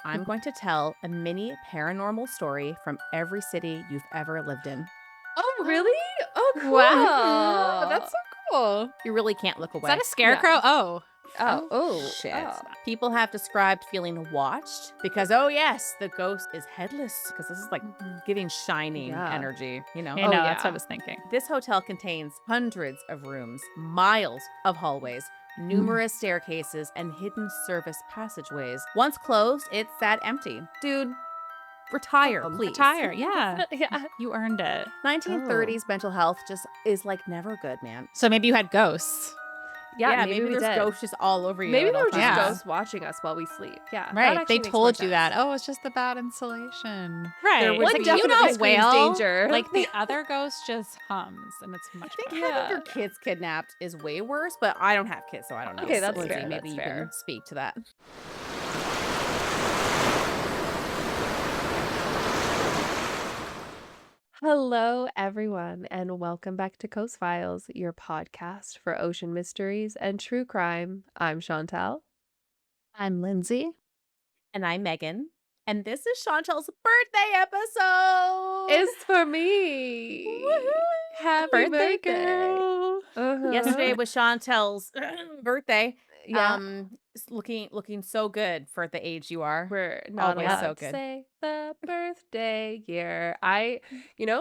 I'm going to tell a mini paranormal story from every city you've ever lived in. Oh, really? Oh, cool. Wow. That's so cool. You really can't look Is away. that a scarecrow? Oh. Shit. Oh. People have described feeling watched because, oh yes, the ghost is headless because this is like giving shining Yeah. energy, you know? Yeah, Oh, no, that's what I yeah. was thinking. This hotel contains hundreds of rooms, miles of hallways, numerous staircases, and hidden service passageways. Once closed, it sat empty. Dude, retire, please. Retire. Yeah. Yeah. You earned it. 1930s mental health just is like never good, man. So maybe you had ghosts. Yeah, maybe we there's did. ghosts just all over you. Maybe at there all were just times. ghosts watching us while we sleep. Yeah. that Right. actually They makes told more you that. sense. Oh, it's just the bad insulation. There Right. was Like, a- definitely you know, screams whale, danger. like the other ghost just hums and it's much I think better. having Yeah. your kids kidnapped is way worse, but I don't have kids, so I don't know. Okay, that's Lindsay, fair, maybe that's you fair. can speak to that. Hello, everyone, and welcome back to Coast Files, your podcast for ocean mysteries and true crime. I'm Chantel. I'm Lindsay. And I'm Megan, and this is Chantel's birthday episode. It's for me. Woohoo! Happy Birthday birthday. girl. Uh-huh. Yesterday was Chantel's birthday. Yeah. It's looking so good for the age you are. We're not Always allowed so to good. say the birthday year.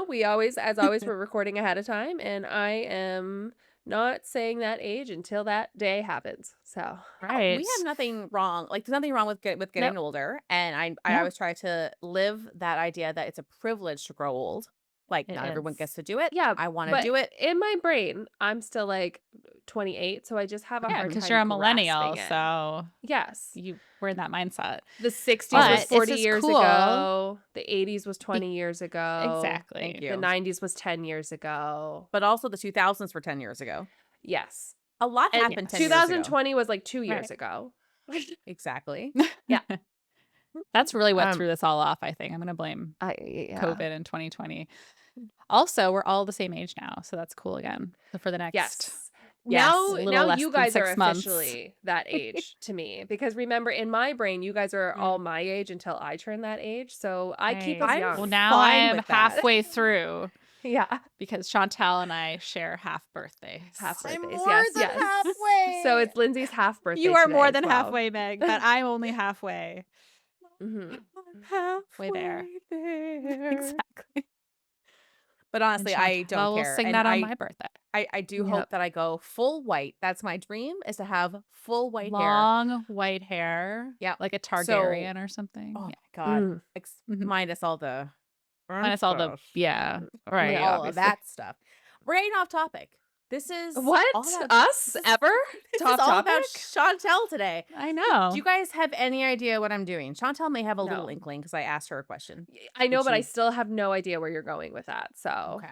We always, as always, we're recording ahead of time, and I am not saying that age until that day happens. So, Right. We have nothing wrong. Like, there's nothing wrong with getting Nope. older. And I No. always try to live that idea that it's a privilege to grow old. Like, It not everyone is. gets to do it. yeah, I want to but do it. in my brain, I'm still like 28, so I just have a Yeah, hard because time you're a millennial, grasping it. so Yes. you were in that mindset. The 60s But was it's 40 just years cool. ago. The 80s was 20 years ago. Exactly. Thank you. The 90s was 10 years ago. But also the 2000s were 10 years ago. Yes. A lot And happened 10 years ago. 2020 was like 2 years Right. ago. Exactly. Yeah. That's really what Um, threw this all off, I think. I'm going to blame Yeah. COVID in 2020. Also, we're all the same age now, so that's cool again. So for the next Yes. Yes, Now, a little now less you than guys are 6 months. officially that age to me, because remember, in my brain, you guys are all my age until I turn that age. So I keep us Right. young. Well, now I fine am with that. halfway through Yeah. because Chantel and I share half birthdays. Half I'm birthdays. more Yes, than yes. halfway. So it's Lindsay's half birthday. You are today more as than well. halfway, Meg, but I'm only halfway. Mhm. Halfway there. there. Exactly. But honestly, I Chantel don't will care. sing And that on I, my birthday. I do Yep. hope that I go full white. That's my dream, is to have full white hair. Long white hair. Yeah. Like a Targaryen or something. Oh Yeah. my God. Mm. Mhm. Minus all the Minus all the, stuff. yeah. And Right. all Obviously. of that stuff. We're getting off topic. This is What? all about, Us? Ever? this Top is all topic? about Chantel today. I know. Do you guys have any idea what I'm doing? Chantel may have a little No. inkling because I asked her a question. I know, Did but I you- still have no idea where you're going with that. So, Okay.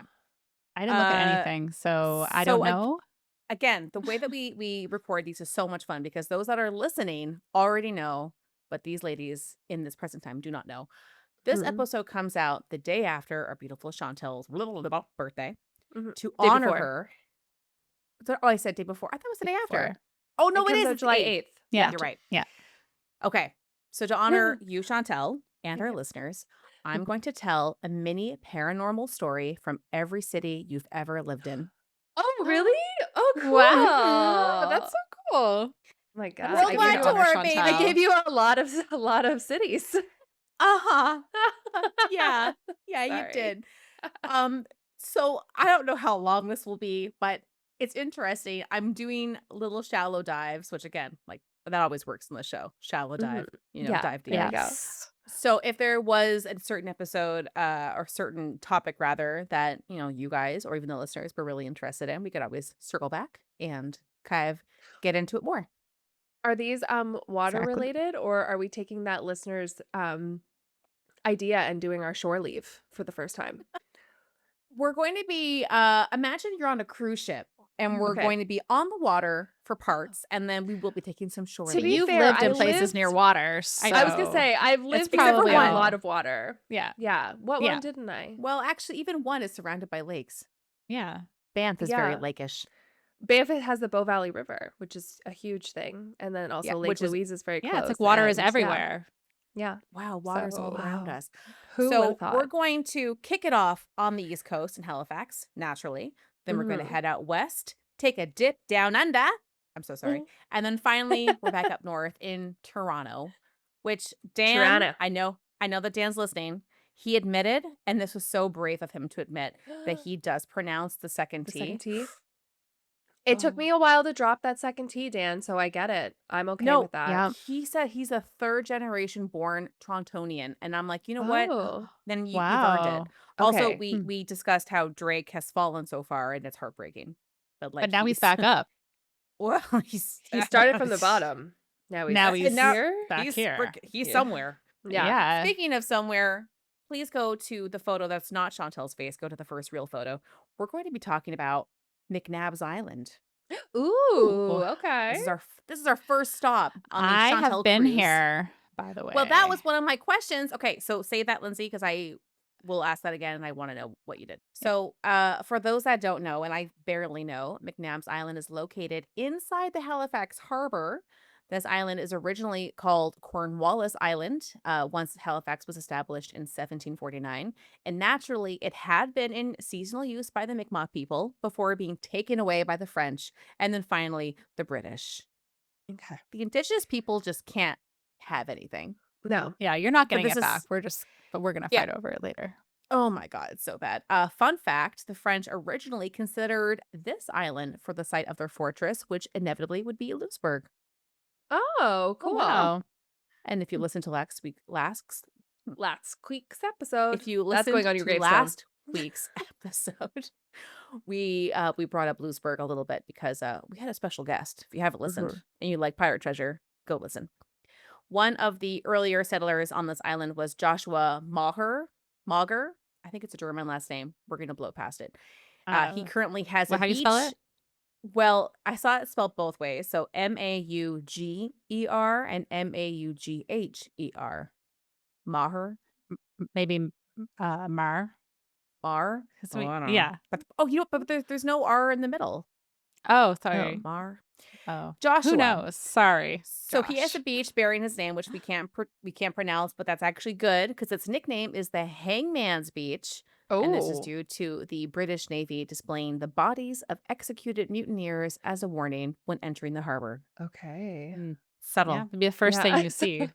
I didn't look at anything, so I don't know. Again, the way that we record these is so much fun because those that are listening already know, but these ladies in this present time do not know. This Mhm. episode comes out the day after our beautiful Chantel's birthday. Mhm. To Day honor before. her. Oh, I said day before. I thought it was the day after. Before. Oh, no, it comes is. out It's July 8th. 8th. Yeah. You're right. Yeah. Okay. So to honor you, Chantel, and our listeners, I'm going to tell a mini paranormal story from every city you've ever lived in. Oh, really? Oh, cool. Wow. That's so cool. Oh my God. That's Worldwide I gave you honor, tour, baby. I Chantel. gave you a lot of cities. Uh-huh. Yeah. Yeah, you Sorry. did. So I don't know how long this will be, but it's interesting. I'm doing little shallow dives, which again, like that always works in the show. Shallow dive, Yeah, dive deep. there you go. Yes. So if there was a certain episode, or certain topic rather, that, you guys or even the listeners were really interested in, we could always circle back and kind of get into it more. Are these water Exactly. related, or are we taking that listener's idea and doing our shore leave for the first time? We're going to be, imagine you're on a cruise ship and we're Okay. going to be on the water for parts, and then we will be taking some shore To So be leave. you've fair, lived in I places lived- near water. I was gonna so- say I've lived It's probably in a all- lot of water. Yeah. Yeah. What Yeah. one didn't I? Well, actually, even one is surrounded by lakes. Yeah. Banff is very Yeah. lakeish. Banff has the Bow Valley River, which is a huge thing, and then also Yeah, Lake which is- Louise is very Yeah. close. It's like water is and, yeah. everywhere. Yeah. Wow, water's all around Wow. us. Who would have So we're thought? going to kick it off on the East Coast in Halifax, naturally. Then we're going to Mhm. head out west, take a dip down under. I'm so sorry. Mhm. And then finally, we're back up north in Toronto, which Dan, Tirana. I know that Dan's listening. He admitted, and this was so brave of him to admit, that he does pronounce the second The second T. T. It took me Oh. a while to drop that second T, Dan, so I get it. I'm okay No, with that. Yeah. he said he's a third generation born Torontonian, and I'm like, you know what? Oh, Then you've earned it. Wow. Also, okay. we Hmm. we discussed how Drake has fallen so far, and it's heartbreaking. But But like now he's he's back up. well, he's He started from the bottom. Now he's Now and he's now here. back here. he's Yeah. somewhere. Yeah. Yeah. Speaking of somewhere, please go to the photo that's not Chantel's face. Go to the first real photo. We're going to be talking about McNabb's Island. Ooh, okay. This is our first stop on the I have Chantel been cruise. here, by the Well, that way. was one of my questions. Okay, so save that, Lindsay, because I will ask that again and I want to know what you did. Yeah. So, for those that don't know, and I barely know, McNabb's Island is located inside the Halifax Harbor. This island is originally called Cornwallis Island, once Halifax was established in 1749. And naturally, it had been in seasonal use by the Mi'kmaq people before being taken away by the French and then finally the British. Okay. The indigenous people just can't have anything. No. Yeah, you're not But getting this it back. is But we're gonna yeah. fight over it later. Oh my God, it's so bad. Fun fact, the French originally considered this island for the site of their fortress, which inevitably would be Louisbourg. Oh, Oh cool. wow. And if you listen to last Last week's episode. if you That's going listened on your to gravestone. last week's episode, we brought up Louisbourg a little bit because we had a special guest. If you haven't listened Mhm. and you like pirate treasure, go listen. One of the earlier settlers on this island was Joshua Mauger. I think it's a German last name. We're going to blow past it. He currently has a Well, how do you spell beach. it? Well, I saw it spelled both ways. So Mauger and Maugher. Maher? Maybe Mar. Mar? 'Cause Oh, we I don't know. yeah. But there's no R in the middle. Oh, Oh. sorry. Mar. Oh. Joshua. Who knows? Sorry. So he has Josh. a beach bearing his name, which we can't pronounce, but that's actually good because its nickname is the Hangman's Beach, and this is Oh. due to the British Navy displaying the bodies of executed mutineers as a warning when entering the harbor. Okay. Subtle. Yeah, it'd be the first thing Yeah. you see.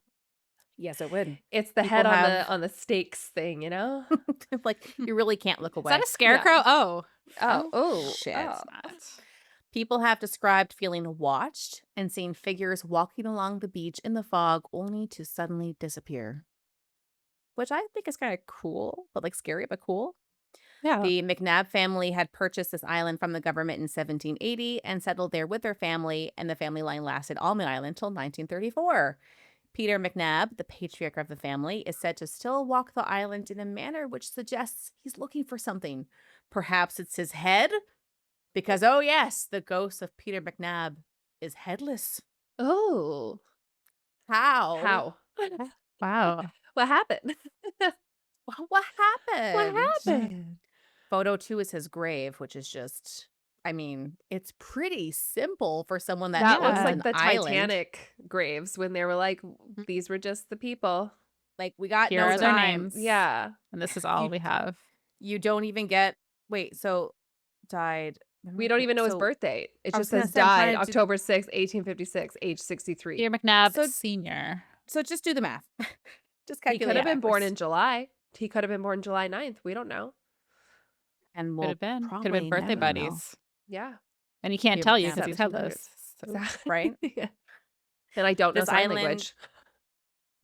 Yes, it would. It's the People head have on the stakes thing, you know? like you really can't look Is away. that a scarecrow? Oh. Oh, Oh, shit. oh. It's not. People have described feeling watched and seeing figures walking along the beach in the fog only to suddenly disappear. Which I think is kind of cool, but like scary, but cool. Yeah. The McNabb family had purchased this island from the government in 1780 and settled there with their family, and the family line lasted on the island until 1934. Peter McNabb, the patriarch of the family, is said to still walk the island in a manner which suggests he's looking for something. Perhaps it's his head? Because, oh yes, the ghost of Peter McNabb is headless. Oh. How? How? Wow. What happened? What happened? What happened? Photo 2 is his grave, which is just, I mean, it's pretty simple for someone that That owns looks Yeah. like an the island. Titanic graves when they were like, these were just the people. Like, we got Here no are their time. names. Yeah. And this is all You- we have. You don't even get, wait, so died. We don't even know his So- birth date. It I was just gonna says say, I'm trying died to do- October 6th, 1856, age 63. Peter McNabb So- Senior. So just do the math. Just He calculate could have been born in backwards. July. He could have been born July 9th. We don't know. And Could we'll have been. Could have probably been birthday never know. buddies. Yeah. And he can't Peter tell you McNabb. because he's 1700s. headless. So- Exactly. Right? Yeah. And I don't know This sign island- language.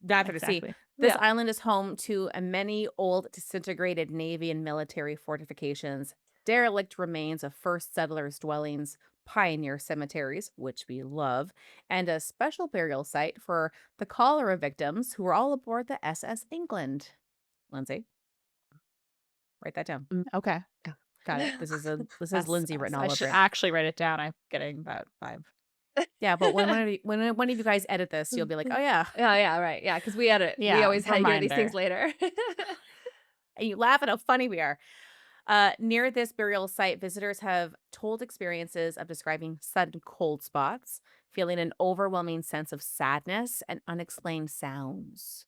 Neither does he. Exactly. This Yeah. island is home to many old disintegrated Navy and military fortifications, derelict remains of first settlers' dwellings, pioneer cemeteries, which we love, and a special burial site for the cholera victims who were all aboard the SS England. Lindsay, write that down. Okay. Got it. This is Yes, Lindsay written yes, all I over should it. actually write it down. I'm getting that vibe. Yeah, but when one of you guys edit this, you'll be like, oh yeah, Yeah, right. Yeah, because we edit. We Yeah, always hear these things reminder. later. and you laugh at how funny we are. Near this burial site, visitors have told experiences of describing sudden cold spots, feeling an overwhelming sense of sadness and unexplained sounds.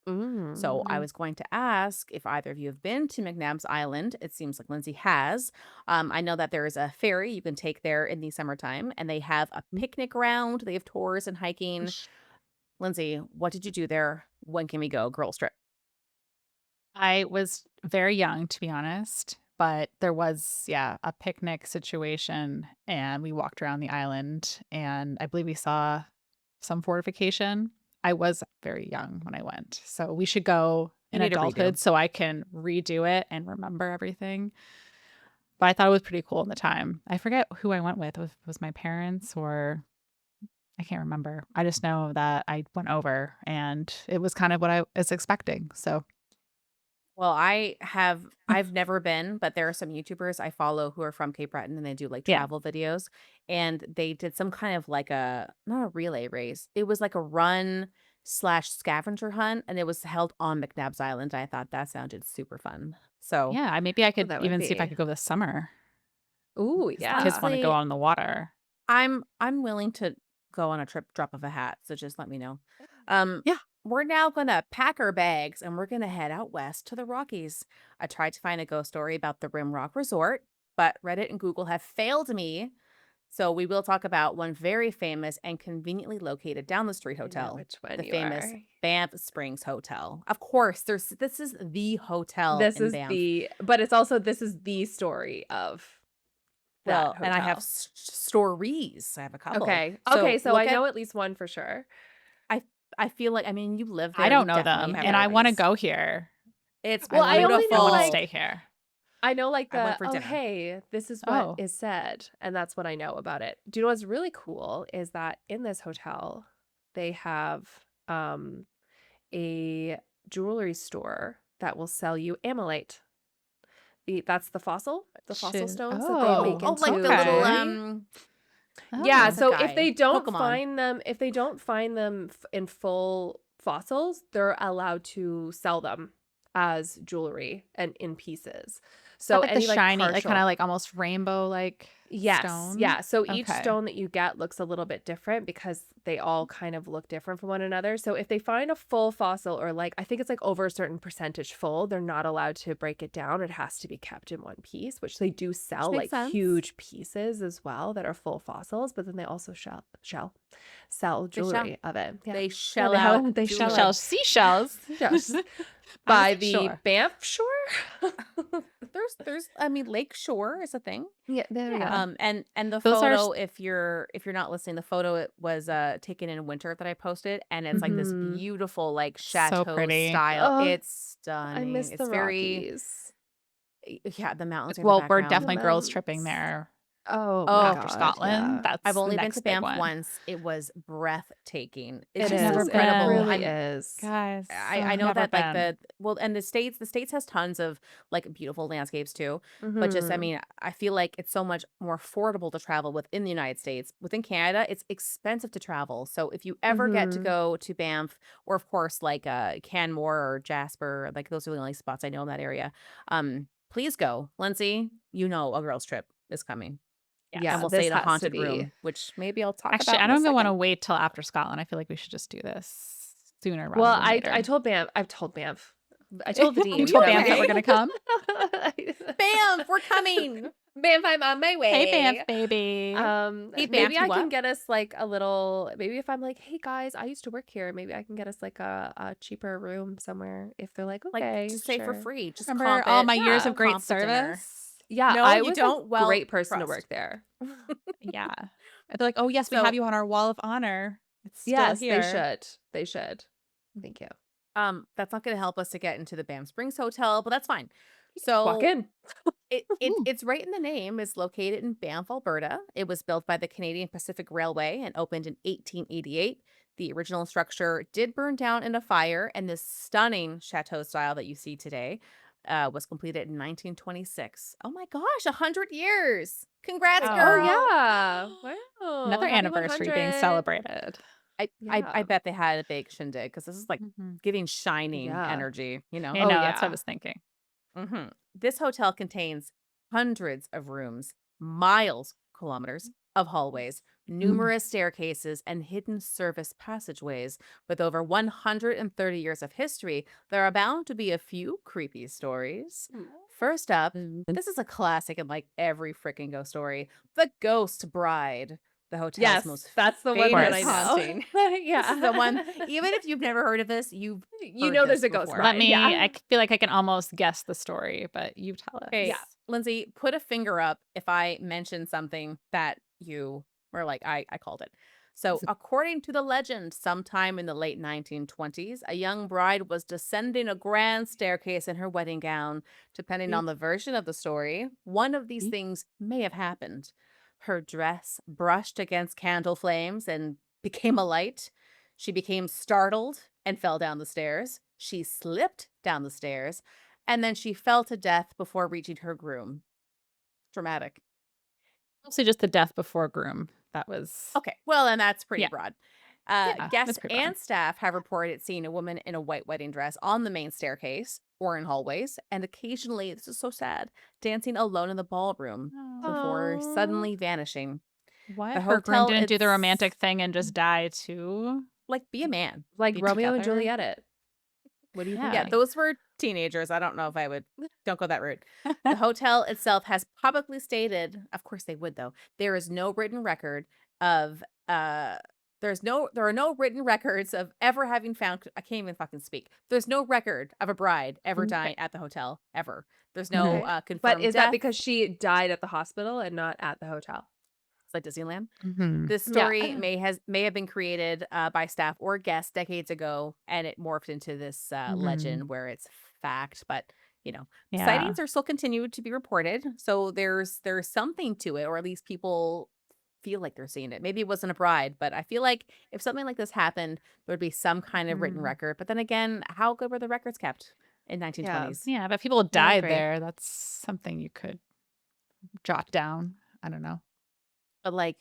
So I Mm. was going to ask if either of you have been to McNabb's Island. It seems like Lindsay has. I know that there is a ferry you can take there in the summertime, and they have a picnic ground. They have tours and hiking. Lindsay, what did you do there? When can we go? Girls trip. I was very young, to be honest, but there was, yeah, a picnic situation, and we walked around the island, and I believe we saw some fortification. I was very young when I went, so we should go You in need a redo. adulthood so I can redo it and remember everything. But I thought it was pretty cool in the time. I forget who I went with. Was my parents or I can't remember. I just know that I went over and it was kind of what I was expecting. So Well, I've never been, but there are some YouTubers I follow who are from Cape Breton and they do like yeah. travel videos. And they did some kind of like a not a relay race. It was like a run slash scavenger hunt, and it was held on McNabb's Island. I thought that sounded super fun. So Yeah, maybe I Oh, could that would even see if I be. could go this summer Ooh, because the kids yeah. want to go honestly, on the water. I'm willing to go on a trip drop of a hat, so just let me know. Um, Yeah. we're now gonna pack our bags and we're gonna head out west to the Rockies. I tried to find a ghost story about the Rim Rock Resort, but Reddit and Google have failed me. So we will talk about one very famous and conveniently located down the street I know hotel, which one the you famous are. Banff Springs Hotel. Of course, this is the hotel This in is Banff. the but it's also this is the story of that Well, and I have hotel. stories. I have a couple. Okay. Okay, So so I look at know at least one for sure. I I feel like I mean, you live I there, don't you know definitely them have and I heard want to these. go here. It's I Well, want I to only I know want to beautiful. stay like here. I know like I went the for oh dinner. hey, this is what Oh, is said, and that's what I know about it. Do you know what's really cool is that in this hotel they have a jewelry store that will sell you amylite. That's the fossil shoot. stones that they make Oh, Oh, like the into little okay. jewelry. Yeah, what's Oh, that so if guy? they don't Pokemon. find them, in full fossils, they're allowed to sell them as jewelry and in pieces. is that So like the any like shiny, like kind of partial. like almost rainbow like Yes, stone? yeah. So each Okay. stone that you get looks a little bit different because they all kind of look different from one another. So if they find a full fossil or like I think it's like over a certain percentage full, they're not allowed to break it down. It has to be kept in one piece, which they do Which sell makes like sense. huge pieces as well that are full fossils, but then they also shall sell They shall. jewelry of it. Yeah. They Yeah, shell they out have they shall. jewelry. Seashells. Yes. I was By like, the sure. Banff shore? There's I mean Lake Shore is a thing. Yeah, there we Yeah. go. And the Those are photo if you're not listening, the photo it was taken in winter that I posted, and it's like this Mhm. beautiful like so chateau pretty. style. Oh, It's I miss stunning. the It's very Rockies. yeah, the mountains are in the Well, we're The background. definitely girls tripping mountains. there Oh my Oh, after god, Scotland. yeah. I've That's the only been to next big Banff one. once. It was breathtaking. It's It I've just so never is. It incredible. been. really I'm is. Guys, I I've know never that like been. the well and the states has tons of like beautiful landscapes too, but just I Mhm. mean I feel like it's so much more affordable to travel within the United States. Within Canada, it's expensive to travel. So if you ever get to Mhm. go to Banff or of course like Canmore or Jasper, like those are the only spots I know in that area. Please go. Lindsay, you know a girls trip is coming. And Yes. Yeah, we'll stay this in a has to haunted be. room, which maybe I'll talk Actually, about I in a don't even want second. to wait till after Scotland. I feel like we should just do this sooner rather Well, than I later. told Banff. I've told Banff. I told You Vadim You told that Banff that we're okay? going to come. Bam, we're coming. Banff, I'm on my Hey, Banff, way. baby. Hey, Maybe Banff, you I can what? get us like a little. Maybe if I'm like, hey guys, I used to work here. Maybe I can get us like a cheaper room somewhere. If they're like, Like, okay, just say for sure. free. Just Remember comp all it. my years Yeah. of great Comp the dinner. service? Yeah, No, I you was a don't. Well, great person to trust. work there. Yeah. And they're like, oh, yes, we have So, you on our wall of honor. It's still Yes, they here. should. They should. Thank you. that's not going to help us to get into the Banff Springs Hotel, but that's fine. Walk So, in. Ooh, it's right in the name. It's located in Banff, Alberta. It was built by the Canadian Pacific Railway and opened in 1888. The original structure did burn down in a fire, and this stunning chateau style that you see today was completed in 1926. Oh my gosh, 100 years! Congrats, Oh wow. girl! yeah. Wow. Another Happy anniversary being 100. celebrated. I Yeah. bet they had a big shindig because this is like Mhm. giving shining Yeah. energy, you know? I Oh know. That's what I yeah. was thinking. This hotel contains hundreds of rooms, miles, kilometers of hallways, numerous staircases, and hidden service passageways. With over 130 years of history, there are bound to be a few creepy stories. First up, this is a classic in like every freaking ghost story, The Ghost Bride, the hotel's Yes, most that's the one that famous I know. haunting. This is the one, Yeah. even if you've never heard of this, you've You heard know this there's a ghost before. Let bride. me, Yeah. I feel like I can almost guess the story, but you tell us. Okay, Yeah. Lindsay, put a finger up if I mention something that you were like, I called it. So, according to the legend, sometime in the late 1920s, a young bride was descending a grand staircase in her wedding gown. Depending on the version of the story, one of these things may have happened. Her dress brushed against candle flames and became alight. She became startled and fell down the stairs. She slipped down the stairs and then she fell to death before reaching her groom. Dramatic. Mostly just the death before groom. That was, Okay, well, and that's pretty yeah, broad. yeah, Guests that's pretty broad. and staff have reported seeing a woman in a white wedding dress on the main staircase or in hallways, and occasionally, this is so sad, dancing alone in the ballroom before Oh, suddenly vanishing. What? The Her groom hotel, didn't do the it's romantic thing and just die too? like be a man, like Be Romeo and together? Juliet it. What do you Yeah. Yeah, think? those were teenagers. I don't know if I would don't go that route. The hotel itself has publicly stated, of course they would though, there is no written record of there are no written records of ever having found I can't even fucking speak. There's no record of a bride ever Okay. dying at the hotel ever. There's no Okay. But confirmed is that death. because she died at the hospital and not at the hotel? It's like Disneyland. Mhm. This Yeah. story may have been created by staff or guests decades ago, and it morphed into this Mhm. legend where it's fact. But you know, Yeah. sightings are still continued to be reported, so there's something to it, or at least people feel like they're seeing it. Maybe it wasn't a bride, but I feel like if something like this happened, there would be some kind of written Mm. record. But then again, how good were the records kept in Yeah. 1920s? Yeah, but people I died agree. there. That's something you could jot down. I don't know. But like,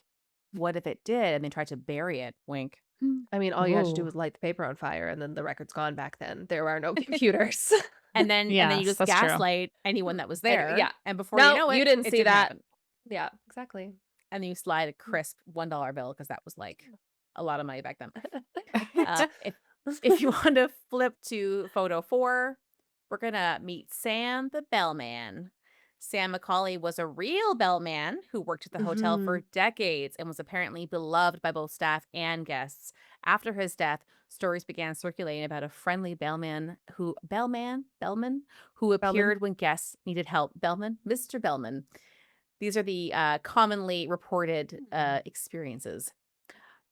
what if it did and they tried to bury it? Wink. I mean, all you had to do Ooh. was light the paper on fire and then the record's gone back then. There are no computers. And then you Yes, just that's true. gaslight anyone that was And there, yeah. and before you No, know you it, didn't it see didn't that. happen. Yeah, exactly. And then you slide a crisp $1 bill because that was like a lot of money back then. If you want to flip to photo 4, we're gonna meet Sam the bellman. Sam McCauley was a real bellman who worked at the hotel for Mhm. decades and was apparently beloved by both staff and guests. After his death, stories began circulating about a friendly bellman who Bellman. appeared when guests needed help. Mr. Bellman. These are the commonly reported experiences.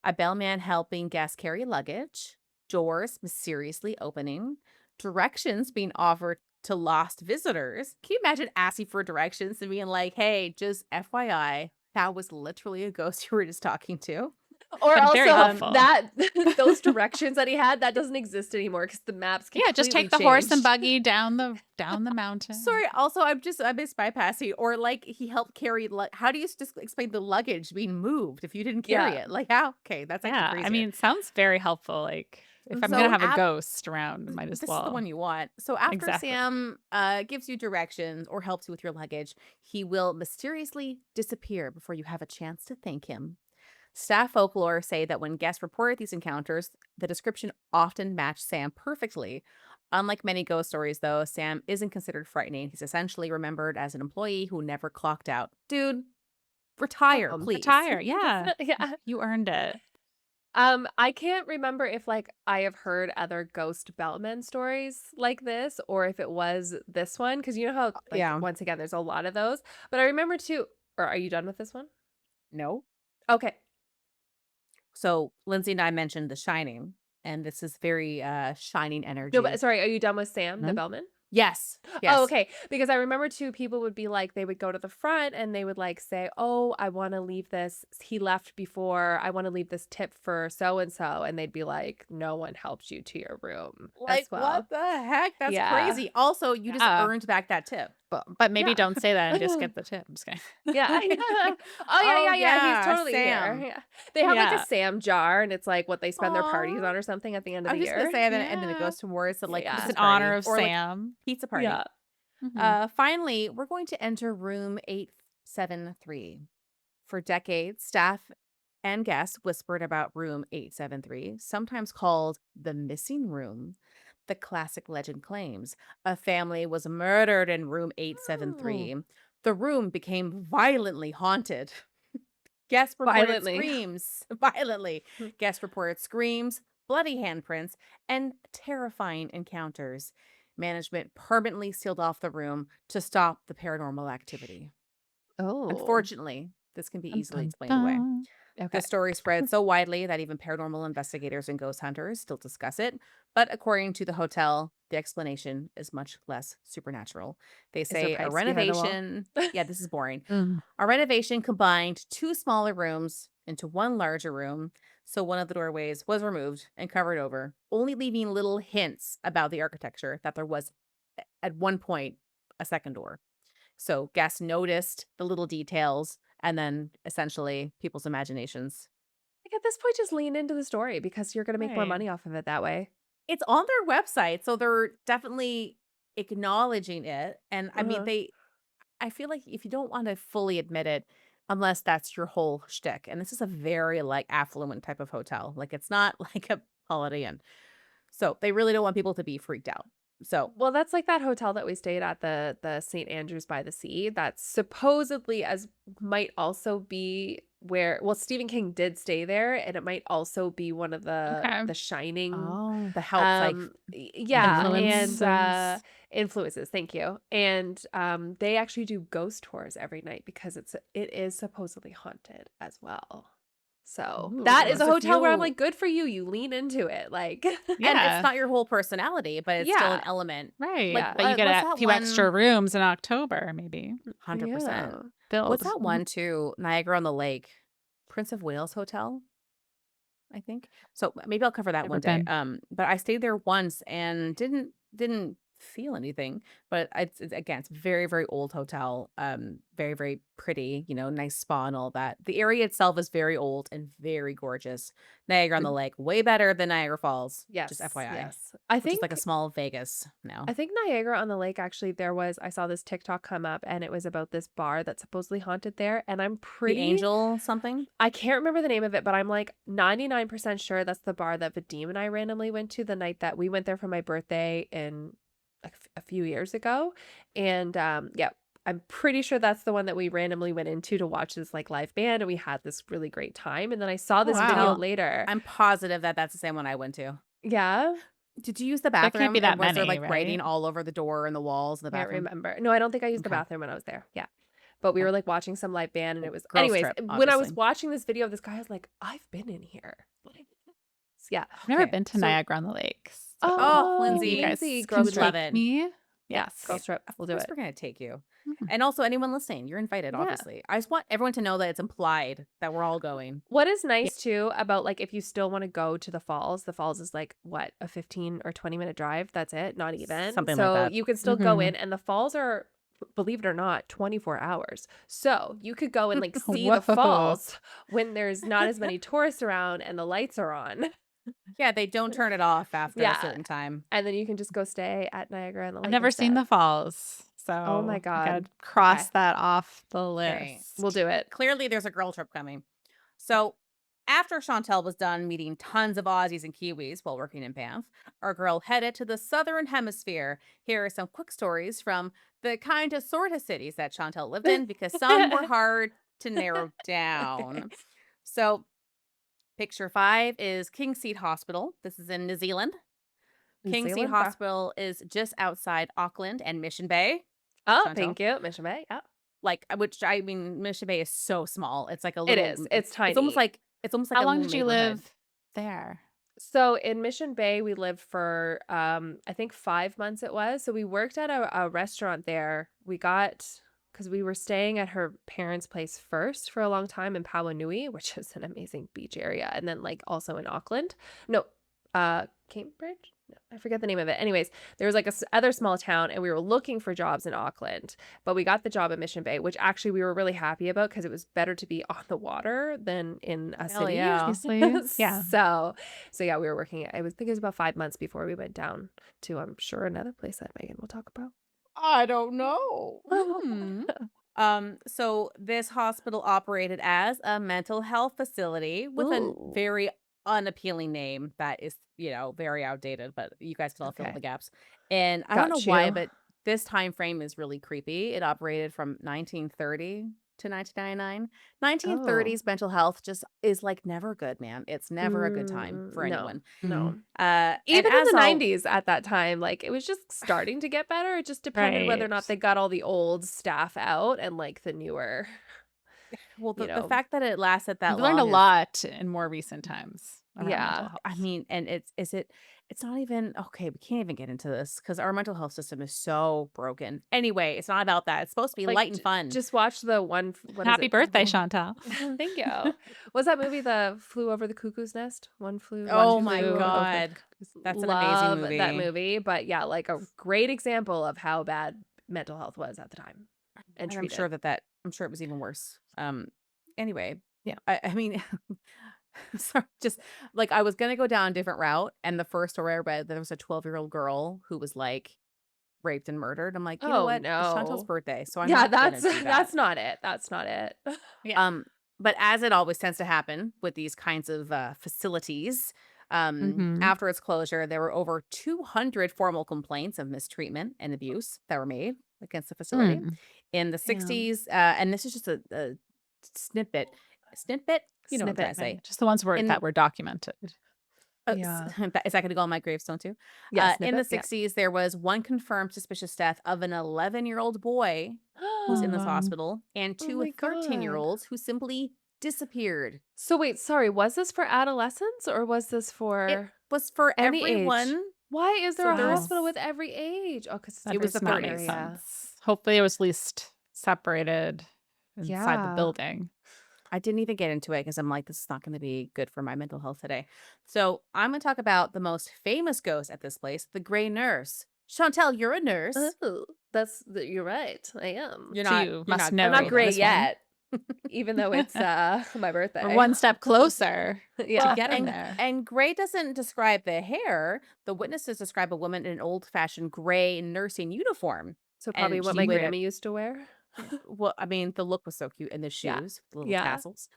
A bellman helping guests carry luggage, doors mysteriously opening, directions being offered to lost visitors. Can you imagine asking for directions and being like, hey, just FYI, that was literally a ghost you were just talking to? Or But very also helpful. that those directions that he had, that doesn't exist anymore because the maps Yeah, just completely take the horse and changed. buggy down the mountain. Sorry, also, I'm just bypassing, or like he helped carry, how do you just explain the luggage being moved if you didn't carry Yeah. it? Like, how? Okay, that's actually Yeah, I crazier. mean, it sounds very helpful. Like if I'm So gonna have a ghost around, might as this is the well. one you want. So after Exactly. Sam gives you directions or helps you with your luggage, he will mysteriously disappear before you have a chance to thank him. Staff folklore say that when guests reported these encounters, the description often matched Sam perfectly. Unlike many ghost stories, though, Sam isn't considered frightening. He's essentially remembered as an employee who never clocked out. Dude, retire, Welcome. please. Retire. Yeah. Yeah. You earned it. I can't remember if like I have heard other ghost bellman stories like this or if it was this one because you know how like Yeah. once again there's a lot of those. But I remember too. Or are you done with this one? No. Okay. So Lindsay and I mentioned The Shining, and this is very shining No, energy. but sorry, are you done with Sam, the Mhm. bellman? Yes. Oh, Yes. okay. Because I remember too, people would be like, they would go to the front and they would like say, "Oh, I want to leave this. He left before. I want to leave this tip for so and so," and they'd be like, "No one helped you to your room as Like, well." what the heck? That's Yeah. crazy. Also, you just Yeah. earned back that tip. But maybe Yeah. don't say that and just get the tip. I'm just kidding. Yeah. Oh, Oh, yeah. He's yeah, totally here. Sam. Yeah. They have like Yeah. a Sam jar, and it's like what they spend their parties Aw. on or something at the end of I the was just gonna year. say, and then it Yeah. goes towards the like Yeah. Just Christmas in honor party of or like Sam. pizza party. Yeah. Mhm. Finally, we're going to enter room 873. For decades, staff and guests whispered about room 873, sometimes called the missing room. The classic legend claims a family was murdered in room Oh, 873. The room became violently haunted. Guests reported violently. screams violently. Guests reported screams, bloody handprints, and terrifying encounters. Management permanently sealed off the room to stop the paranormal activity. Oh, Unfortunately, this can be Dun, easily dun, explained away. dun. The okay. story spread so widely that even paranormal investigators and ghost hunters still discuss it. But according to the hotel, the explanation is much less supernatural. They Is there say a pipes behind the wall? renovation, yeah, this is boring. Mm. A renovation combined two smaller rooms into one larger room. So one of the doorways was removed and covered over, only leaving little hints about the architecture that there was at one point a second door. So guests noticed the little details and then essentially people's imaginations. Like, at this point, just lean into the story because you're gonna make more Right. money off of it that way. It's on their website, so they're definitely acknowledging it. And I mean, Uh-huh. I feel like if you don't want to fully admit it, unless that's your whole shtick, and this is a very like affluent type of hotel, like it's not like a Holiday Inn. So they really don't want people to be freaked out. So Well, that's like that hotel that we stayed at, the St. Andrews by the Sea, that's supposedly as might also be where well, Stephen King did stay there, and it might also be one of Okay. the Shining, oh, the helps like yeah, and, Influences. influences, thank you, and, they actually do ghost tours every night because it is supposedly haunted as well. So, that is Ooh. a so if hotel where I'm you like, "Good for you, you lean into it," like and it's Yeah. not your whole personality, but it's still an Yeah, element. Like Right. yeah. But you get what's a that few extra one rooms in October, maybe. 100%. Yeah. What's Filled. that one too? Niagara on the Lake, Prince of Wales Hotel, I think. So maybe I'll cover that Never one day. been. But I stayed there once and didn't feel anything. But again, it's a very very old hotel. Very very pretty. You know, nice spa and all that. The area itself is very old and very gorgeous. Niagara on the Lake, way better than Niagara Falls. Just Yes, FYI, yes. which is like a small Vegas now. I think Niagara on the Lake actually I saw this TikTok come up and it was about this bar that's supposedly haunted there and The Angel something. I can't remember the name of it, but I'm like 99% sure that's the bar that Vadim and I randomly went to the night that we went there for my birthday in a few years ago. And yeah, I'm pretty sure that's the one that we randomly went into to watch this like live band and we had this really great time. And then I saw Oh, this video wow. Chantel, later. I'm positive that that's the same one I went to. Yeah. Did you use the There can't bathroom, be and that was there, many, like, right? writing all over the door and the walls in the Can't bathroom? remember. No, I don't think I used the Okay, bathroom when I was there. Yeah. But we okay. were like watching some live band and it Well, was girls anyways, trip, when I was obviously. watching this video of this guy, I was like, I've been in here. Like, yeah. I've never Okay, been to so Niagara on the Lake, so oh, Oh, maybe you Lindsay, Lindsay, guys you can girls would trip. love take it. me. Yeah, Okay, girls Yes. trip. of We'll do course it. we're gonna take you. Mm. And also anyone listening, you're invited, Yeah. obviously. I just want everyone to know that it's implied that we're all going. What is Yeah, nice too about like if you still want to go to the falls is like what, a 15 or 20-minute drive. That's it, not even. something like So that. you can still go in Mhm. and the falls are, believe it or not, 24 hours. So you could go and like see the Whoa. falls when there's not as many tourists around and the lights are on. Yeah, they don't turn it off after a Yeah. certain time. And then you can just go stay at Niagara on the I've Lake never seen instead. the falls, Oh my so I God. gotta Okay. cross that off the Okay, We'll list. do it. clearly there's a girl trip coming. Yeah. So after Chantel was done meeting tons of Aussies and Kiwis while working in Banff, our girl headed to the Southern Hemisphere. Here are some quick stories from the kind of sort of cities that Chantel lived in because some were hard to narrow down. So picture 5 is King Seat Hospital. This is in New Zealand. New King Seat Zealand. Hospital is just outside Auckland and Mission Bay. Oh, Chantel. thank you. Mission Bay. Yeah. Like, which I mean, Mission Bay is so small. It's like a It little is. It's it's almost tiny. like How a long little did you neighborhood. live there? So in Mission Bay, we lived for I think 5 months it was. So we worked at a restaurant there. We got because we were staying at her parents' place first for a long time in Pauanui, which is an amazing beach area, and then like also in Auckland. No, Cambridge. No, I forget the name of it. Anyways, there was like other small town, and we were looking for jobs in Auckland, but we got the job at Mission Bay, which actually we were really happy about because it was better to be on the water than in a Hell city. yeah. Obviously. Yeah. So yeah, we were working. I think it was about 5 months before we went down to I'm sure another place that Megan will talk about. I don't know. Hmm. So this hospital operated as a mental health facility with a Ooh, very unappealing name that is, very outdated, but you guys can all fill in okay. the gaps. And I don't know Got why, you. but this time frame is really creepy. It operated from 1930 to 1999. Oh. 1930s mental health just is like never good, man. It's never a good time for No, anyone. Mm. no. And Even in as the I'll 90s at that time, like, it was just starting to get better. It just depended whether or Right. not they got all the old staff out and, like, the newer, well, you the know fact that it lasted that We've learned a long is lot in more recent times about mental yeah. I health. mean, and it's not even okay, we can't even get into this because our mental health system is so broken. Anyway, it's not about that. It's supposed to be Like, light and fun. just watch the one what is Happy it? birthday, Chantal. Thank you. Was that movie The Flew Over the Cuckoo's Nest? One Oh my flew over god. That's an amazing love that movie. movie, but yeah, like, a great example of how bad mental health was at the time and And treated. I'm sure it was even worse. Anyway, Yeah. I mean, sorry, just like I was gonna go down a different route, and the first story I read, there was a 12-year-old girl who was like raped and murdered. I'm like, you know Oh, what? It's Chantel's no. birthday, so I'm Yeah, not gonna that's do that. that's not it. That's not it. Yeah. Um, but as it always tends to happen with these kinds of facilities, Mhm. after its closure, there were over 200 formal complaints of mistreatment and abuse that were made against the facility Mm. in the Damn. 60s. And this is just a snippet. Snippet? You know what I'm trying Snippet. to say. Right. Just the ones In that were documented. Yeah. is that going to go on my gravestone too? Yeah, In the snippet, yeah. 60s, there was one confirmed suspicious death of an 11-year-old boy who's Oh, in this wow. hospital and Oh two my god. 13-year-olds who simply disappeared. So wait, sorry, was this for adolescents or was this It for was for any age? everyone. Why is there So a there's hospital Wow. with every age? Oh, 'cause it's a That it was the does remote not make 30s. area. sense. Hopefully, it was at least separated inside the Yeah. building. I didn't even get into it because I'm like, this is not going to be good for my mental health today. So I'm going to talk about the most famous ghost at this place, the Gray Nurse. Chantel, you're a nurse. Oh, you're right. I am. You're So not. you You're must not I'm know not great great though. this one. yet, even though it's my We're birthday. one step closer to Yeah. Well, getting there. and gray doesn't describe the hair. The witnesses describe a woman in an old-fashioned gray nursing uniform, So probably and what she my would. Grammy used to wear. Well, I mean, the look was so cute, and the Yeah. shoes, the little Yeah. tassels.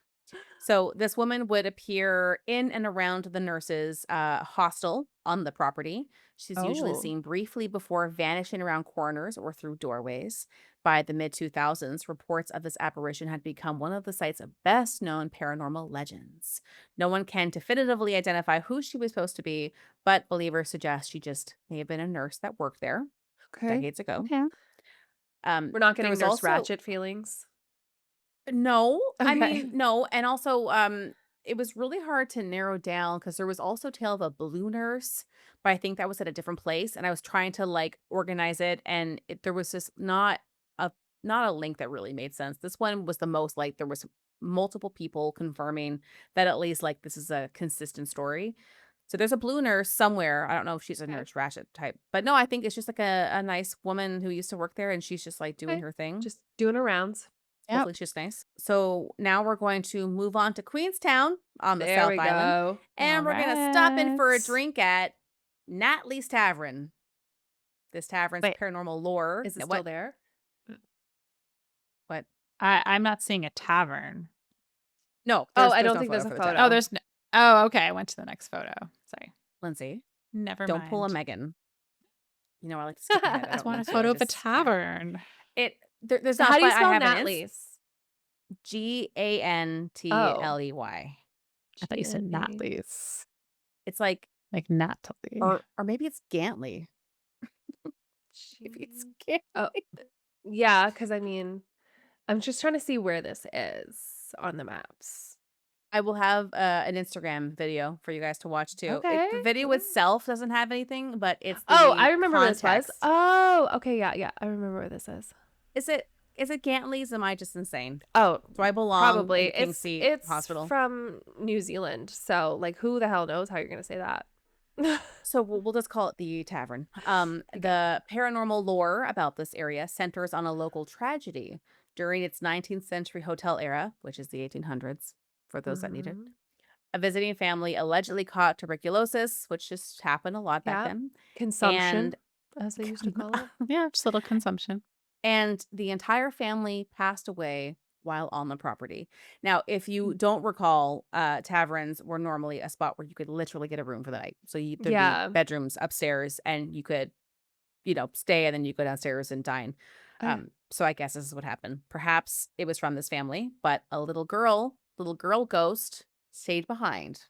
So this woman would appear in and around the nurses' hostel on the property. She's usually Oh. seen briefly before vanishing around corners or through doorways. By the mid 2000s, reports of this apparition had become one of the site's best known paranormal legends. No one can definitively identify who she was supposed to be, but believers suggest she just may have been a nurse that worked there Okay. decades ago. Okay. We're not There getting was Nurse also Ratchet feelings. no, I Okay. mean, no, and also, it was really hard to narrow down because there was also tale of a blue nurse, but I think that was at a different place, and I was trying to, like, organize it, and there was just a not a link that really made sense. This one was the most, like, there was multiple people confirming that at least, like, this is a consistent story. So there's a blue nurse somewhere. I don't know if she's a Okay. Nurse Ratchet type, but no, I think it's just like a nice woman who used to work there, and she's just, like, doing Okay. her thing. Just doing her rounds. Yep. Hopefully she's nice. So now we're going to move on to Queenstown on the There South we Island, go. and All we're gonna stop in for a right. drink at Natalie's Tavern. This tavern's Wait, paranormal lore. Is it still there? What? I'm not seeing a tavern. No, Oh, I there's don't no think photo there's a for the Oh, photo. tavern. there's no. Oh, okay. I went to the next photo. Sorry. Lindsay, Never don't pull a mind. Megan. You know I like to skip ahead. I Just don't want a need to. I photo of a just yeah. tavern. There's How not, do you but I spell have an Natalie's? Oh. Gantley. I thought you said G-N-A. Natalie's. It's like Like Natalie. or maybe it's Gantley. Maybe it's G Oh, Gantley. yeah, because I mean, I'm just trying to see where this is on the maps. I will have an Instagram video for you guys to watch too. Okay. The video Mm. itself doesn't have anything, but it's Oh, I the remember where this was. context. Oh, okay, yeah, yeah. I remember where this is. Is it Gantley's? Am I just insane? Oh, Do I belong probably. in King's Seat It's Hospital? from New Zealand. So, like, who the hell knows how you're gonna say that? So we'll just call it the tavern. Okay. The paranormal lore about this area centers on a local tragedy during its 19th century hotel era, which is the 1800s for those that need it. Mhm. A visiting family allegedly caught tuberculosis, which just happened a lot back Yeah. then. Consumption, And as they used to call it. Yeah, just a little consumption. and the entire family passed away while on the property. Now, if you don't recall, taverns were normally a spot where you could literally get a room for the night. So there'd be Yeah. bedrooms upstairs, and you could, stay, and then you go downstairs and dine. Uh, So I guess this is what happened. Perhaps it was from this family, but a little girl ghost stayed behind.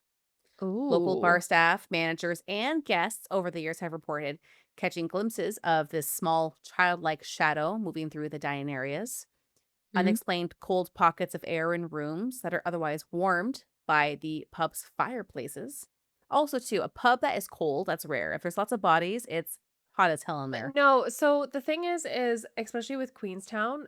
Local bar Ooh. staff, managers, and guests over the years have reported catching glimpses of this small childlike shadow moving through the dining areas. Mhm. Unexplained cold pockets of air in rooms that are otherwise warmed by the pub's fireplaces. Also, too, a pub that is cold, that's rare. If there's lots of bodies, it's hot as hell in there. No, so the thing is especially with Queenstown,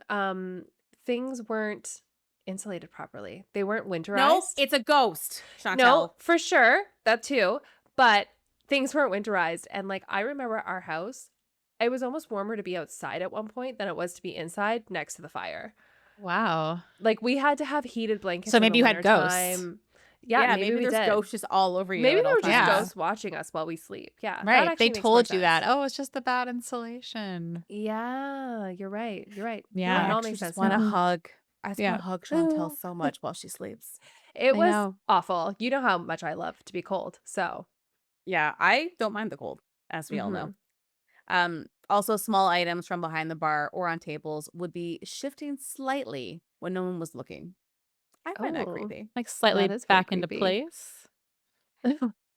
things weren't insulated properly. They weren't No, winterized. it's a ghost, No, Chantel. for sure, that too, but things weren't winterized, and, like, I remember our house, it was almost warmer to be outside at one point than it was to be inside next to the fire. Wow. Like, we had to have heated blankets So in the maybe you had ghosts. wintertime. Yeah, Yeah, maybe maybe we there's did. ghosts just all over you Maybe at there all were just Yeah. times. ghosts watching us while we sleep. Yeah, that Right. They actually makes more told you that. sense. Oh, it's just about insulation. Yeah, you're right, you're right. I It Yeah. all actually makes just sense want to now. Mhm. hug. I just want Yeah. to hug Chantel so much while she sleeps. It I was know. awful. You know how much I love to be cold, so Yeah, I don't mind the cold, as we all know. mhm. Also, small items from behind the bar or on tables would be shifting slightly when no one was looking. I find that Oh, creepy. Like that slightly is very back into creepy. place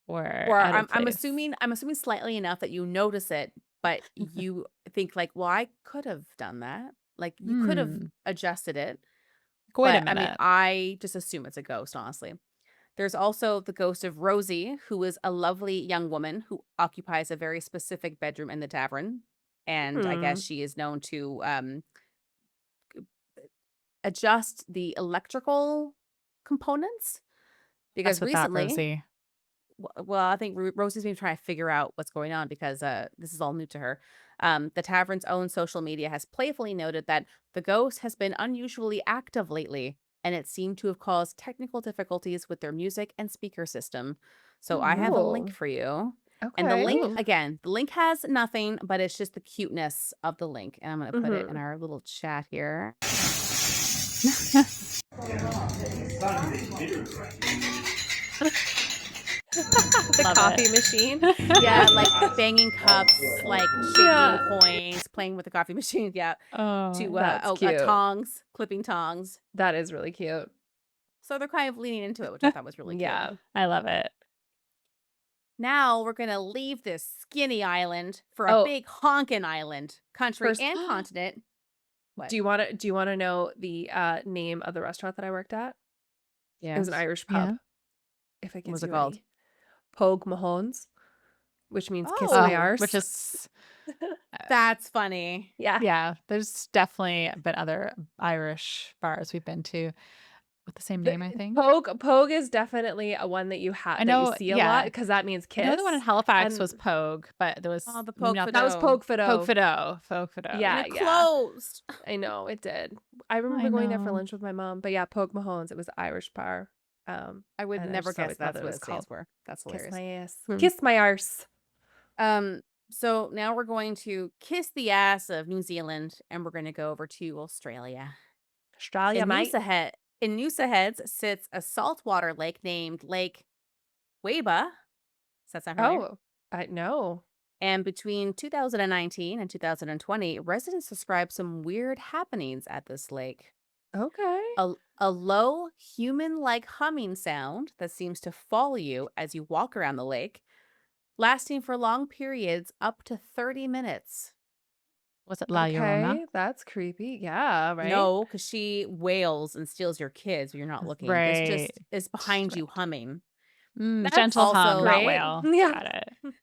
or Or out of I'm place. assuming slightly enough that you notice it, but you think like, well, I could have done that. Like you could have Hmm. adjusted it, Wait a but I mean, minute. I just assume it's a ghost, honestly. There's also the ghost of Rosie, who is a lovely young woman who occupies a very specific bedroom in the tavern. And I guess Hmm. she is known to adjust the electrical components That's because with that, recently, Rosie. well, I think Rosie's been trying to figure out what's going on because this is all new to her. The tavern's own social media has playfully noted that the ghost has been unusually active lately, and it seemed to have caused technical difficulties with their music and speaker system. So I have a link Oh, for you. And the okay. link, Ooh. again, the link has nothing, but it's just the cuteness of the link. And I'm going to put it in Mhm. our little chat here. The Love coffee it. machine. Yeah, like banging cups, like shaking Yeah, coins, playing with the coffee machine. Yeah, Oh, to that's cute. tongs, clipping tongs. That is really cute. So they're kind of leaning into it, which I thought was really cute. Yeah. I love it. Now we're gonna leave this skinny island for a Oh, big honkin' island, country first, and continent. What? do you wanna know the, name of the restaurant that I worked at? It was an Yes. Irish pub, Yeah. if it What was gives it you called? any. Pogue Mahon's, which means kiss Oh, my Oh, which arse. is that's funny. Yeah. yeah, there's definitely been other Irish bars we've been to with the same The name, I think. Pogue is definitely a one that I that you know, see a lot yeah. because that means I know the one in kiss, Halifax was and Pogue, but there Oh, was the poke that was nothing. fido. Pogue Fido. Pogue Fido, And yeah. Yeah, it yeah. closed. I know, it did. I I remember going there for know. lunch with my mom, but yeah, Pogue Mahon's, it was Irish bar, I would and I never just guess always loved that's that it what it was stands called for. That's Kiss hilarious. My Ass. Hmm. Kiss My Arse. Um, so now we're going to kiss the ass of New Zealand and we're going to go over to Australia. Australia, In mate. Noosa Head, in Noosa Heads sits a saltwater lake named Lake Weba. Does that sound familiar? Oh, I know. And between 2019 and 2020, residents described some weird happenings at this lake. Okay. A low human-like humming sound that seems to follow you as you walk around the lake, lasting for long periods up to 30 minutes. Was it La Llorona? Okay, that's creepy. Yeah, right? No, because she wails and steals your kids when you're not looking. This Right. just is behind you Right. humming. Gentle That's hum, not Also, great. wail. Yeah. Got it.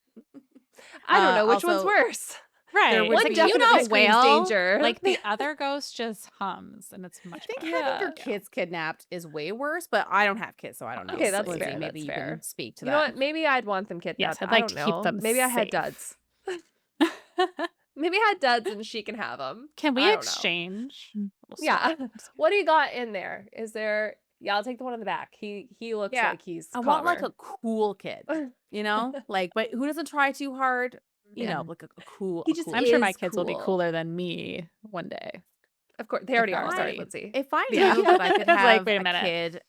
I don't know which one's also worse. there Right. would One Like, do you definitely not be. screams wail? danger. Like, the other ghost just hums, and it's I much think better. having your Yeah. kids kidnapped is way worse, but I don't have kids, so I don't know. Okay, that's Obviously. Lindsay, fair. maybe That's you can fair. speak to You know that. what? Maybe I'd want them Yes, kidnapped. I'd I like don't to keep know. them Maybe I had safe. duds. Maybe I had duds and she can have them. Can we I don't know. exchange? We'll Yeah. stop. What do you got in there? Is there? Yeah, I'll take the one in the back. He looks Yeah, like he's I want like calmer. a cool kid, like, but who doesn't try too hard, you Yeah. know, like a cool, He a just cool I'm sure kid. my is kids will be cool. cooler than me one day. Of course, they If already I are. was Sorry, ready. Lindsay. If I Yeah. knew that I could I was like, have wait a a minute. kid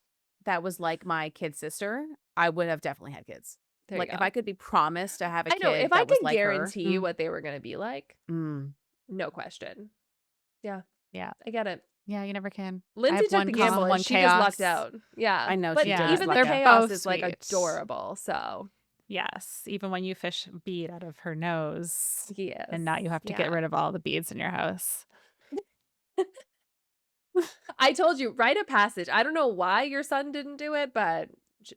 that was like my kid sister, I would have definitely had kids. There you Like if go. I could be promised to have a I know. If kid I that was could like her, guarantee what they were going to be like, mm, no question. Yeah, Yeah. I get it. Yeah, you never can. I Lindsay have took one the calm, gamble and one she just lucked chaos. out. Yeah. I know But she did Yeah, just even the luck they're out. chaos both is like sweet. adorable. So, Yes, even when you fish a bead out of her nose, yes. and now you have to get Yeah. rid of all the beads in your house. I told you, write a passage. I don't know why your son didn't do it, but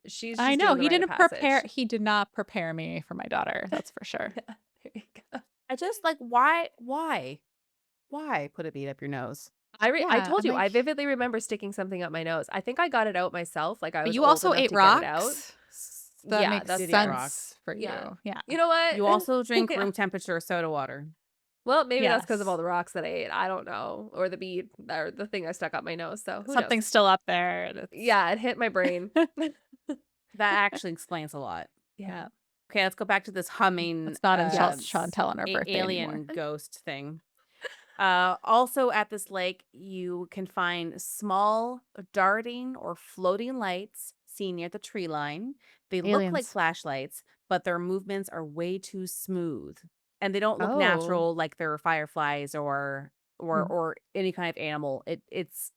she's I just know doing the he rite of didn't prepare. passage. He did not prepare me for my daughter. That's for sure. Yeah, there you go. I just like why put a bead up your nose? I Yeah, told I'm you, I like, vividly remember sticking something up my nose. I think I got it out myself. Like I but was you old also enough ate to get it out. rocks. So that Yeah, makes that's Did eat fair. rocks. sense for Yeah. you. Yeah. You know what? You also drink Yeah. room temperature soda water. Well, maybe that's because of Yes. all the rocks that I ate. I don't know. Or the bead or the thing I stuck up my nose. So who Something's knows? still up there. And it's, Yeah, it hit my brain. That actually explains a lot. Yeah. Okay, let's go back to this humming Let's not insult Yes. Chantel on her birthday alien anymore. ghost thing. Also at this lake, you can find small darting or floating lights seen near the tree line. They look like Aliens. flashlights, but their movements are way too smooth. And they don't look Oh. natural like they're fireflies or Hmm. or any kind of animal. It's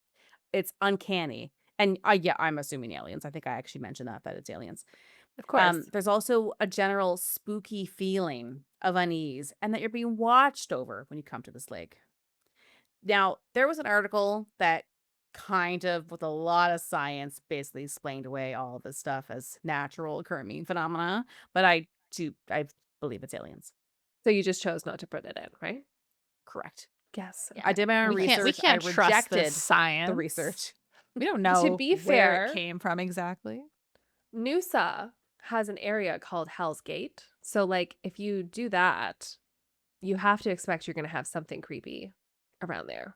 uncanny. And yeah, I'm assuming aliens. I think I actually mentioned that it's aliens. Of course. There's also a general spooky feeling of unease and that you're being watched over when you come to this lake. Now, there was an article that kind of, with a lot of science, basically explained away all of this stuff as natural occurring phenomena, but I believe it's aliens. So you just chose not to put it in, right? Correct. Yes. I did my own We can't. We research. can't I trust rejected this science. the research. We don't know be where fair- it came from exactly. Noosa has an area called Hell's Gate. So like if you do that, you have to expect you're going to have something creepy around there.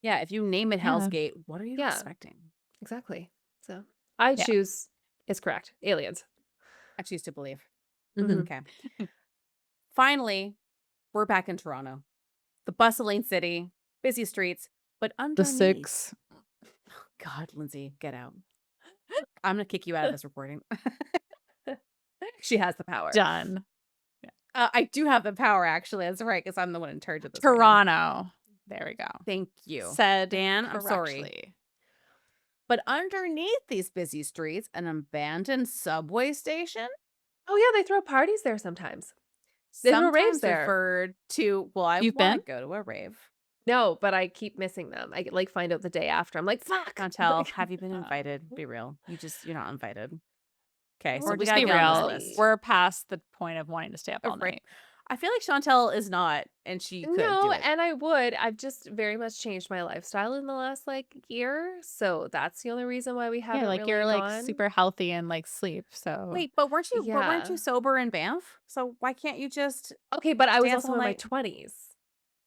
Yeah, if you name it Hell's Yeah. Gate, what are you Yeah. expecting? Exactly. So I Yeah. choose is correct. Aliens. I choose to believe. Mhm. Okay. Finally, we're back in Toronto. The bustling city, busy streets, but underneath. God, Lindsay, get out. I'm going to kick you out of this recording. She has the power. Done. I do have the power, actually. That's right, because I'm the one in charge of this. right now. Toronto. There we go. Thank you. Said Dan, I'm sorry. correctly. But underneath these busy streets, an abandoned subway station, Oh yeah, they throw parties there sometimes. They throw raves sometimes there. referred to, well, I You've want been? to go to a rave. No, but I keep missing them. I like find out the day after. I'm like, fuck. Chantel, have you been invited? Be real. You're not invited. Okay, so Or we just gotta be get on real. this list. We're past the point of wanting to stay up all Right. night. I feel like Chantel is not, and she could No, do it. and I would. I've just very much changed my lifestyle in the last like year, so that's the only reason why we haven't Yeah, like really you're like gone. super healthy and like sleep. So Wait, but weren't you Yeah. sober in Banff? So why can't you just? Okay, but I was dance also all in my night? 20s.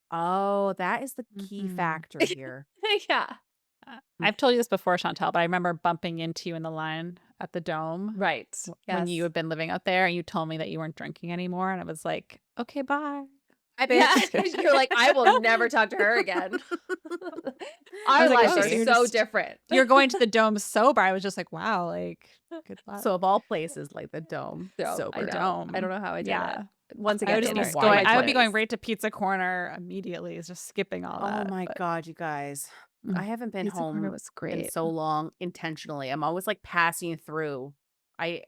Oh, that is the key Mhm. factor here. Yeah. I've told you this before, Chantel, but I remember bumping into you in the line at the Dome Right. when you Yes. had been living out there, and you told me that you weren't drinking anymore, and I was like, okay, bye. Yeah, you're like, I will never talk to her again. Our was like, lives oh, are so you're so just- different. You're going to the Dome sober. I was just like, wow, like good luck. So of all places, like the Dome, So, sober. I know. Dome. I don't know how I did Yeah. it. Once I again, would just in be our- why in going. my I would be going 20s. right to Pizza Corner immediately, just skipping all that. Oh my but- God, you guys. Mm. I haven't been Pizza Corner home was in great. so long intentionally. I'm always like passing through. I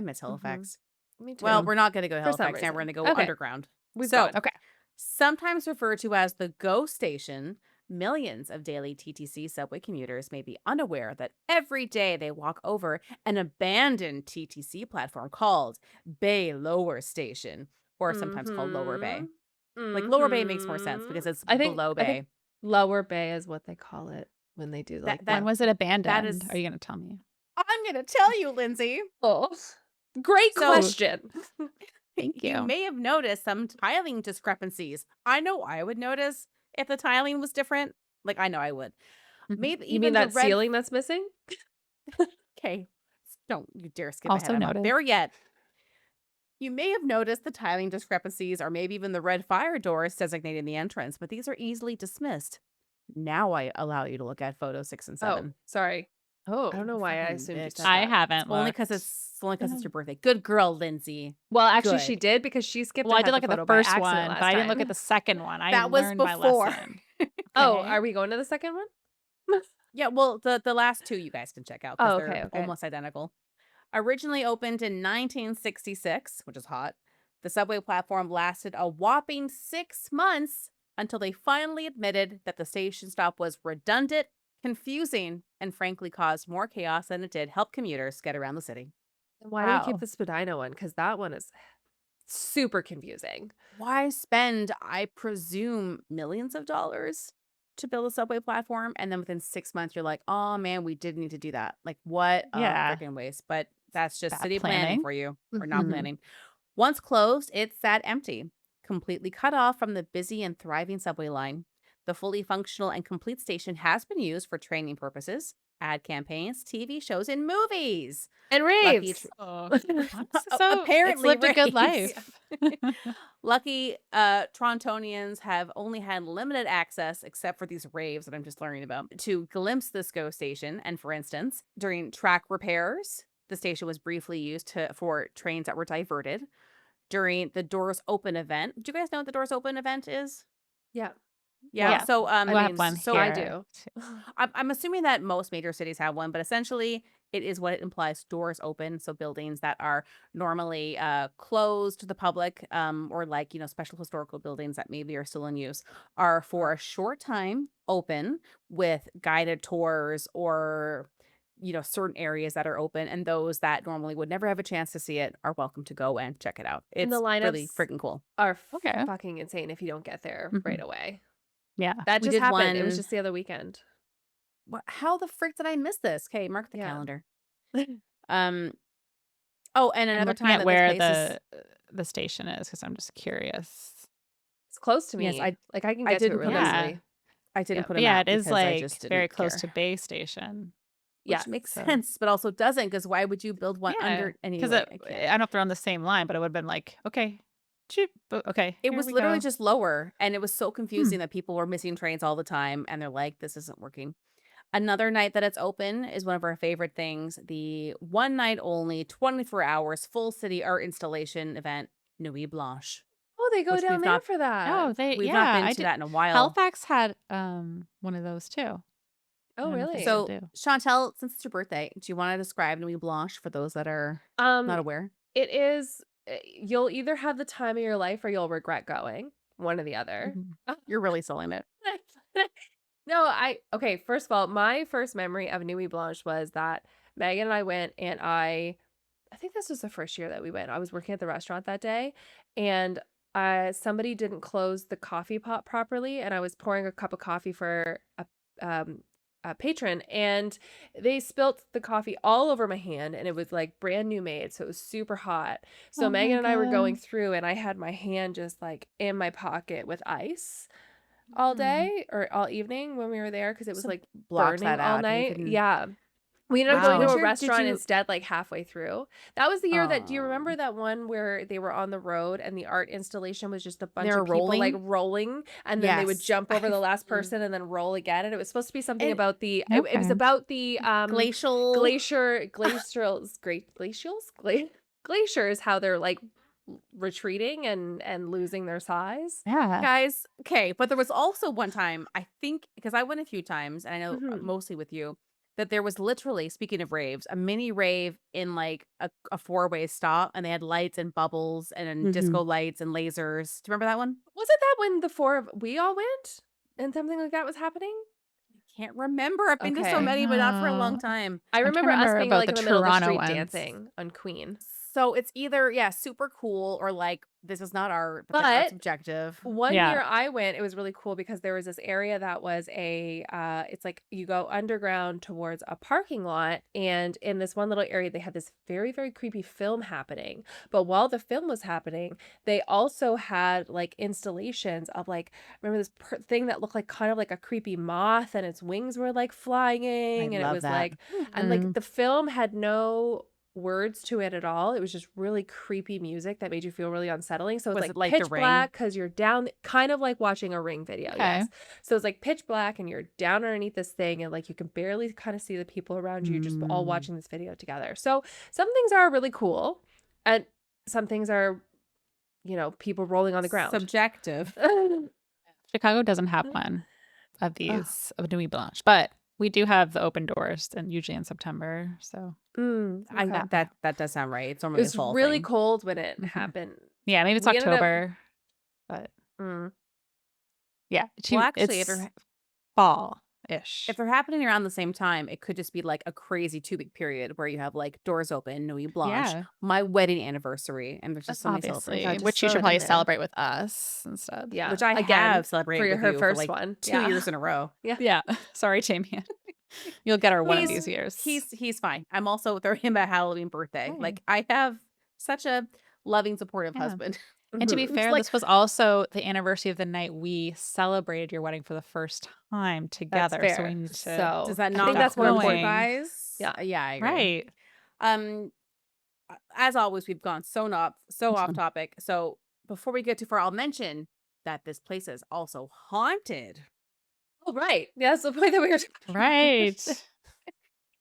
miss Halifax. Me too. Well, we're not going to go to For some Halifax now. We're going reason. to go Okay. underground. We've so, gone. Okay. sometimes referred to as the GO station, millions of daily TTC subway commuters may be unaware that every day they walk over an abandoned TTC platform called Bay Lower Station, or sometimes called Lower Bay. Like Lower Bay makes more sense because it's I think- below I Bay. think Lower Bay is what they call it when they do like That- When was it abandoned? is- Are you going to tell me? I'm going to tell you, Lindsay. Oh, great So- question. Thank You may have noticed some tiling discrepancies. I know I would notice if the tiling was different. Like, I know I would. Mhm. Maybe You even mean the that red... ceiling that's missing? Okay. Don't you dare skip Also ahead. I'm not noted. there yet. You may have noticed the timing discrepancies or maybe even the red fire doors designating the entrance, but these are easily dismissed. Now I allow you to look at photos 6 and Oh, 7. sorry. I Oh, don't know why I fucking assumed you said bitch. I that. haven't Only looked. because it's your birthday. Good girl, Lindsay. Well, actually, she Good. did because she skipped Well, I did ahead the look at the photo by first accident one, but last I didn't look at time. the second one. I That was learned my before. lesson. Oh, Okay. are we going to the second one? Yeah, well, the last two you guys can check out because Oh, they're okay, okay. almost identical. Originally opened in 1966, which is hot, the subway platform lasted a whopping 6 months until they finally admitted that the station stop was redundant, confusing, and frankly caused more chaos than it did help commuters get around the city. Then why do we keep Wow. the Spadina one? Because that one is super confusing. Why spend, I presume, millions of dollars to build a subway platform? And then within 6 months, you're like, oh man, we did need to do that. Like, what a Yeah. freaking waste. But that's just Bad city planning planning. for you, or not Mhm. planning. Once closed, it sat empty, completely cut off from the busy and thriving subway line. The fully functional and complete station has been used for training purposes, ad campaigns, TV shows, and movies. And Lucky raves. Oh, so it's apparently lived a good raves. life. Lucky Torontonians have only had limited access, except for these raves that I'm just learning about, to glimpse this ghost station. And for instance, during track repairs, the station was briefly used for trains that were diverted. During the Doors Open event, do you guys know what the Doors Open event is? Yeah. Yeah. Yeah. Well, So I We'll have mean, one I here. do. I'm assuming that most major cities have one, but essentially it is what it implies, doors open. So buildings that are normally closed to the public, or like, special historical buildings that maybe are still in use, are for a short time open with guided tours, or certain areas that are open, and those that normally would never have a chance to see it are welcome to go and check it out. And the It's really lineups freaking cool. are Okay. fucking insane if you don't get there right Mhm. away. Yeah. That We just did happened. It was one. just the other weekend. How the frick did I miss this? Okay, mark the Yeah. calendar. Um, Oh, and I'm another looking time at that this where place is. the station is because I'm just curious. It's close to Yes, me. Like, I can I get to it didn't really put a m Yeah. easily. I didn't Yep. put a But yeah, map it is because I just like very didn't close care, to Bay Station. Yes. which makes So sense, but also doesn't, because why would you build one yeah, under because anyway? I I can't. don't know if they're on the same line, but it would have been like, okay, cheap. Okay, It here was we literally go. just lower, and it was so Hmm. confusing that people were missing trains all the time, and they're like, "This isn't working." Another night that it's open is one of our favorite things, the one night only, 24 hours, full city art installation event, Nuit Blanche, Oh, they go which down there for that. Oh, they we've not yeah, been I to did. that in a while. Halifax had one of those too. I Oh, don't know if they really? still So, do. Chantel, since it's your birthday, do you wanna describe Nuit Blanche for those that are Um, not aware? it is you'll either have the time of your life or you'll regret going. One or the other. Mhm. You're really selling it. No, okay, first of all, my first memory of Nuit Blanche was that Megan and I went, and I think this was the first year that we went. I was working at the restaurant that day, and somebody didn't close the coffee pot properly, and I was pouring a cup of coffee for um, a patron, and they spilt the coffee all over my hand, and it was like brand new made, so it was super hot. So Oh my Megan and I were going god. through, and I had my hand just like in my pocket with ice all Mm. day or all evening when we were there because it was So like blocks burning that all out, and you night. couldn't. Yeah. We ended up going to Which a Wow. year did restaurant you? instead, like halfway through. That was the year that, do you remember Oh, that one where they were on the road and the art installation was just a they bunch were of people like rolling? rolling, and then they would Yes. jump over the last person and then roll again. And it was supposed to be something And about it was Okay. about the glacial. glaciers, how they're like retreating and losing their size. Yeah. Guys, okay, but there was also one time, I think, because I went a few times, and I know Mhm. mostly with you, that there was literally, speaking of raves, a mini rave in like a four-way stop, and they had lights and bubbles and disco Mhm. lights and lasers. Do you remember that one? Wasn't that when the four of we all went and something like that was happening? Can't remember. I've been to so Okay. many, but not for a long No. time. I I'm trying remember to us remember being, about like, the in the middle of the Toronto street ones. dancing on Queen. So it's either, yeah, super cool, or like, this is not art, but their art's But objective. one Yeah. year I went, it was really cool because there was this area that was it's like you go underground towards a parking lot, and in this one little area, they had this very, very creepy film happening. But while the film was happening, they also had, like, installations of, like, remember this thing that looked like kind of like a creepy moth, and its wings were, like, I flying, and it love was that. like and, like, Mhm. the film had no words to it at all. It was just really creepy music that made you feel really unsettling. So it's Was like it like The pitch Ring? black because you're down, kind of like watching a Ring video. Okay. Yes. So it's like pitch black and you're down underneath this thing and like you can barely kind of see the people around you just all Mm. watching this video together. So some things are really cool and some things are, people rolling on the ground. Subjective. Chicago doesn't have one of these of Nuit Blanche, but we do have the open doors, and usually in September. So Okay. That does sound right. It's It normally a was fall really thing. cold when it Mhm. happened. yeah, maybe it's We ended up- October, but Mm. yeah, Well, actually, it's fall-ish. if they're happening around the same time, it could just be like a crazy 2-week period where you have like doors open, Nuit Blanche, Yeah, my wedding anniversary, and there's just so many obviously, celebrations. just which you throw should it in probably there. celebrate with us instead. Yeah. Which I Again, have celebrated with her you first for like one. 2 Yeah. years in a row. Yeah. Sorry, Damien. You'll get her one of these years. He's fine. I'm also throwing him a Halloween birthday. Okay. Like I have such a loving, supportive Yeah. husband. And to be Mhm. fair, like- this was also the anniversary of the night we celebrated your wedding for the first time That's together. fair. So we need to So Does that I not think that's more important. guys? Yeah. Yeah, I agree. right. Um, as always, we've gone so off topic. So before we get too far, I'll mention that this place is also haunted. Oh, right. Yeah, that's the point that we were. Right.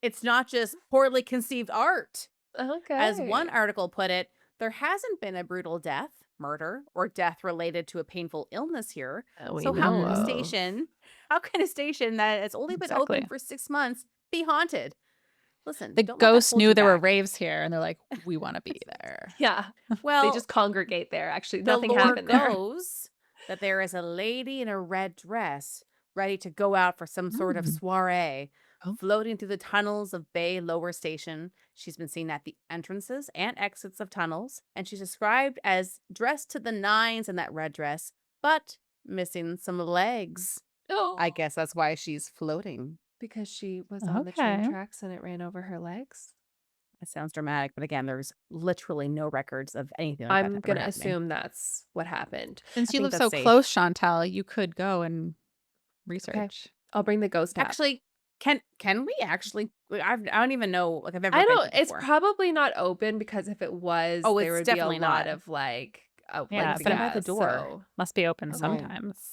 It's not just poorly conceived art. Okay. As one article put it, there hasn't been a brutal death, murder, or death related to a painful illness here. So how can a station that has only been open Exactly. for 6 months be haunted? Listen, The don't let that ghosts hold knew you there were back. raves here, and they're like, we want to be there. Yeah. Well, They just congregate there. Actually, the nothing lore happened there. goes that there is a lady in a red dress ready to go out for some sort of soiree, Oh. floating through the tunnels of Bay Lower Station. She's been seen at the entrances and exits of tunnels, and she's described as dressed to the nines in that red dress, but missing some legs. Oh, I guess that's why she's floating. because she was on the train Okay. tracks and it ran over her legs. It sounds dramatic, but again, there's literally no records of anything like that I'm ever gonna happening. assume that's what happened. Since you think live that's so safe. close, Chantel, you could go and research. I'll bring the ghost app. Actually, can we actually? Like, I don't even know. Like I've ever. I been don't. here It's before. probably not open because if it was, Oh, there it's would be a definitely lot not. of like Yeah, outlets. but I'm at the door. So Must be open Okay. sometimes.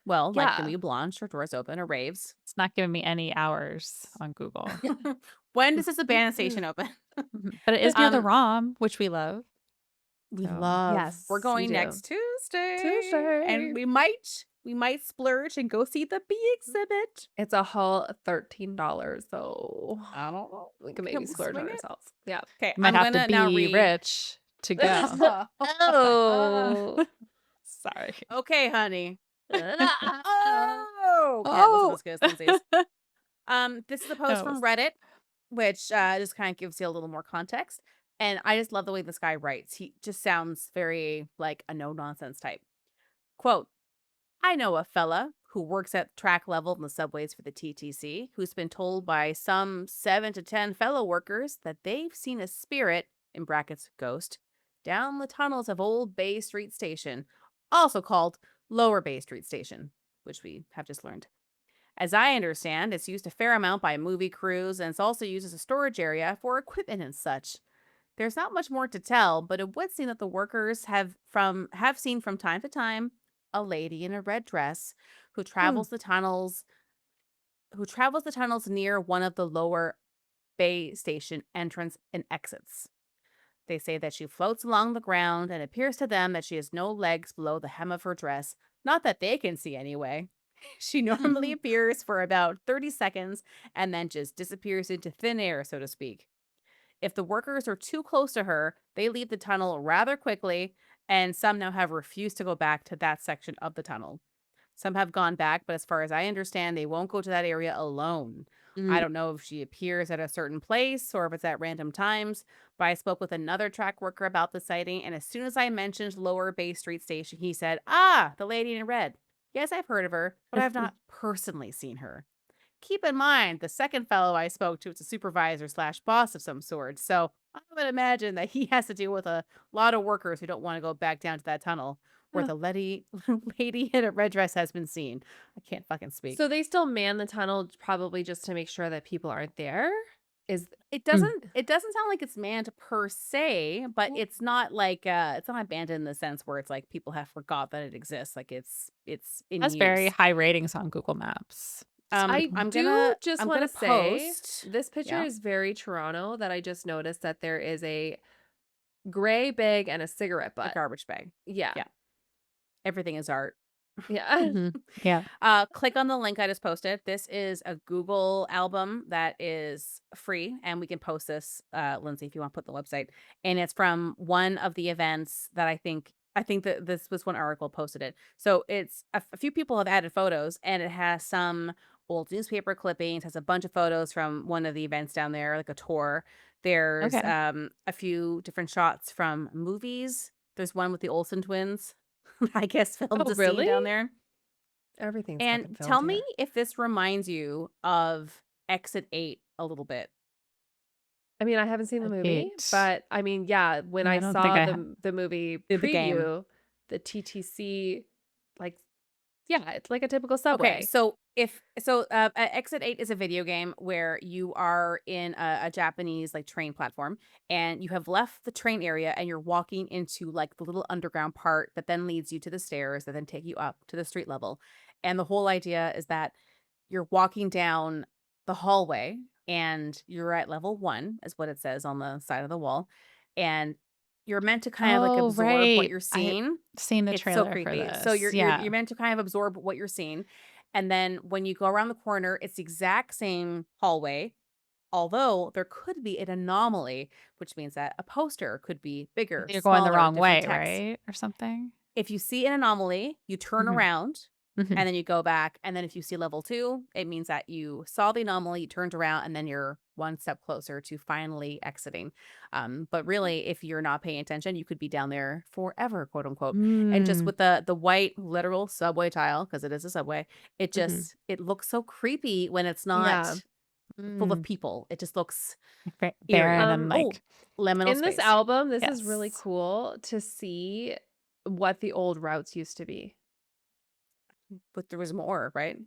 Well, like the Yeah. Nuit Blanche or doors open or raves. It's not giving me any hours on Google. When does this abandoned station open? But it is near the Um, ROM, which we love. We So- love. Yes, We're going we do. next Tuesday. Tuesday. And we might splurge and go see the bee exhibit. it's a whole $13 though. I don't know. We can Can maybe we splurge on swing it? ourselves. Yeah. Okay, You might I'm have gonna to now be read. rich to go. Oh. Sorry. Okay, honey. Oh. Oh, okay, this was good, Lindsay's. This is a post That from was- Reddit, which just kind of gives you a little more context. And I just love the way this guy writes. He just sounds very like a no nonsense type. Quote, I know a fella who works at track level in the subways for the TTC who's been told by some 7 to 10 fellow workers that they've seen a spirit, in brackets, ghost, down the tunnels of Old Bay Street Station, also called Lower Bay Street Station, which we have just learned. As I understand, it's used a fair amount by movie crews, and it's also used as a storage area for equipment and such. There's not much more to tell, but it would seem that the workers have seen from time to time a lady in a red dress who travels the tunnels near one of the Lower Bay Station entrance and exits. They say that she floats along the ground and appears to them that she has no legs below the hem of her dress, not that they can see anyway. She normally appears for about 30 seconds and then just disappears into thin air, so to speak. If the workers are too close to her, they leave the tunnel rather quickly, and some now have refused to go back to that section of the tunnel. Some have gone back, but as far as I understand, they won't go to that area alone. I don't know if she appears at a certain place or if it's at random times, but I spoke with another track worker about the sighting, and as soon as I mentioned Lower Bay Street Station, he said, the lady in red. Yes, I've heard of her, but I've not personally seen her. Keep in mind, the second fellow I spoke to is a supervisor / boss of some sort, so I would imagine that he has to deal with a lot of workers who don't want to go back down to that tunnel where the lady in a red dress has been seen. I can't fucking speak. So they still man the tunnel probably just to make sure that people aren't there. Is Mm. It doesn't sound like it's manned per se, but it's not abandoned in the sense where it's like people have forgot that it exists. Like it's in Has very use. high ratings on Google Maps. So I do just I'm want gonna to say post. this picture Yeah, is very Toronto that I just noticed that there is a gray bag and a cigarette a butt. garbage bag. Yeah. Yeah, everything is art. Yeah. Mhm. Yeah. Click on the link I just posted. This is a Google album that is free, and we can post this, Lindsay, if you want to put the website. And it's from one of the events that I think that this was one article posted it. So it's a few people have added photos, and it has some old newspaper clippings, has a bunch of photos from one of the events down there, like a tour. There's Okay. a few different shots from movies. There's one with the Olsen twins. I guess filmed Oh, a scene really? down there. Everything's And fucking filmed tell me here. if this reminds you of Exit 8 a little bit. I mean, I haven't seen the At movie, 8. but I mean, yeah, when I I don't think saw I ha the movie Did the game. preview, the TTC, like, yeah, it's like a typical Okay, subway. so Exit 8 is a video game where you are in a Japanese like train platform, and you have left the train area and you're walking into like the little underground part that then leads you to the stairs that then take you up to the street level. And the whole idea is that you're walking down the hallway and you're at level 1 is what it says on the side of the wall, and you're meant to kind of like Oh, absorb what right. you're I seeing. seen the It's so trailer for creepy. So this. you're Yeah. meant to kind of absorb what you're seeing, and then when you go around the corner, it's the exact same hallway, although there could be an anomaly, which means that a poster could be bigger, You're going the smaller, wrong different way, text. right? Or something? If you see an anomaly, you turn Mhm. around Mhm. and then you go back. And then if you see level 2, it means that you saw the anomaly, you turned around, and then you're one step closer to finally exiting. But really, if you're not paying attention, you could be down there forever, quote unquote. And just Mm. with the white literal subway tile, because it is a subway, Mhm. it looks so creepy when it's Yeah. not full of Mm. people. It just looks Barren eerie. and, Um, Oh, like liminal in this space. album, this is really yes. cool to see what the old routes used to be. But there was more, right?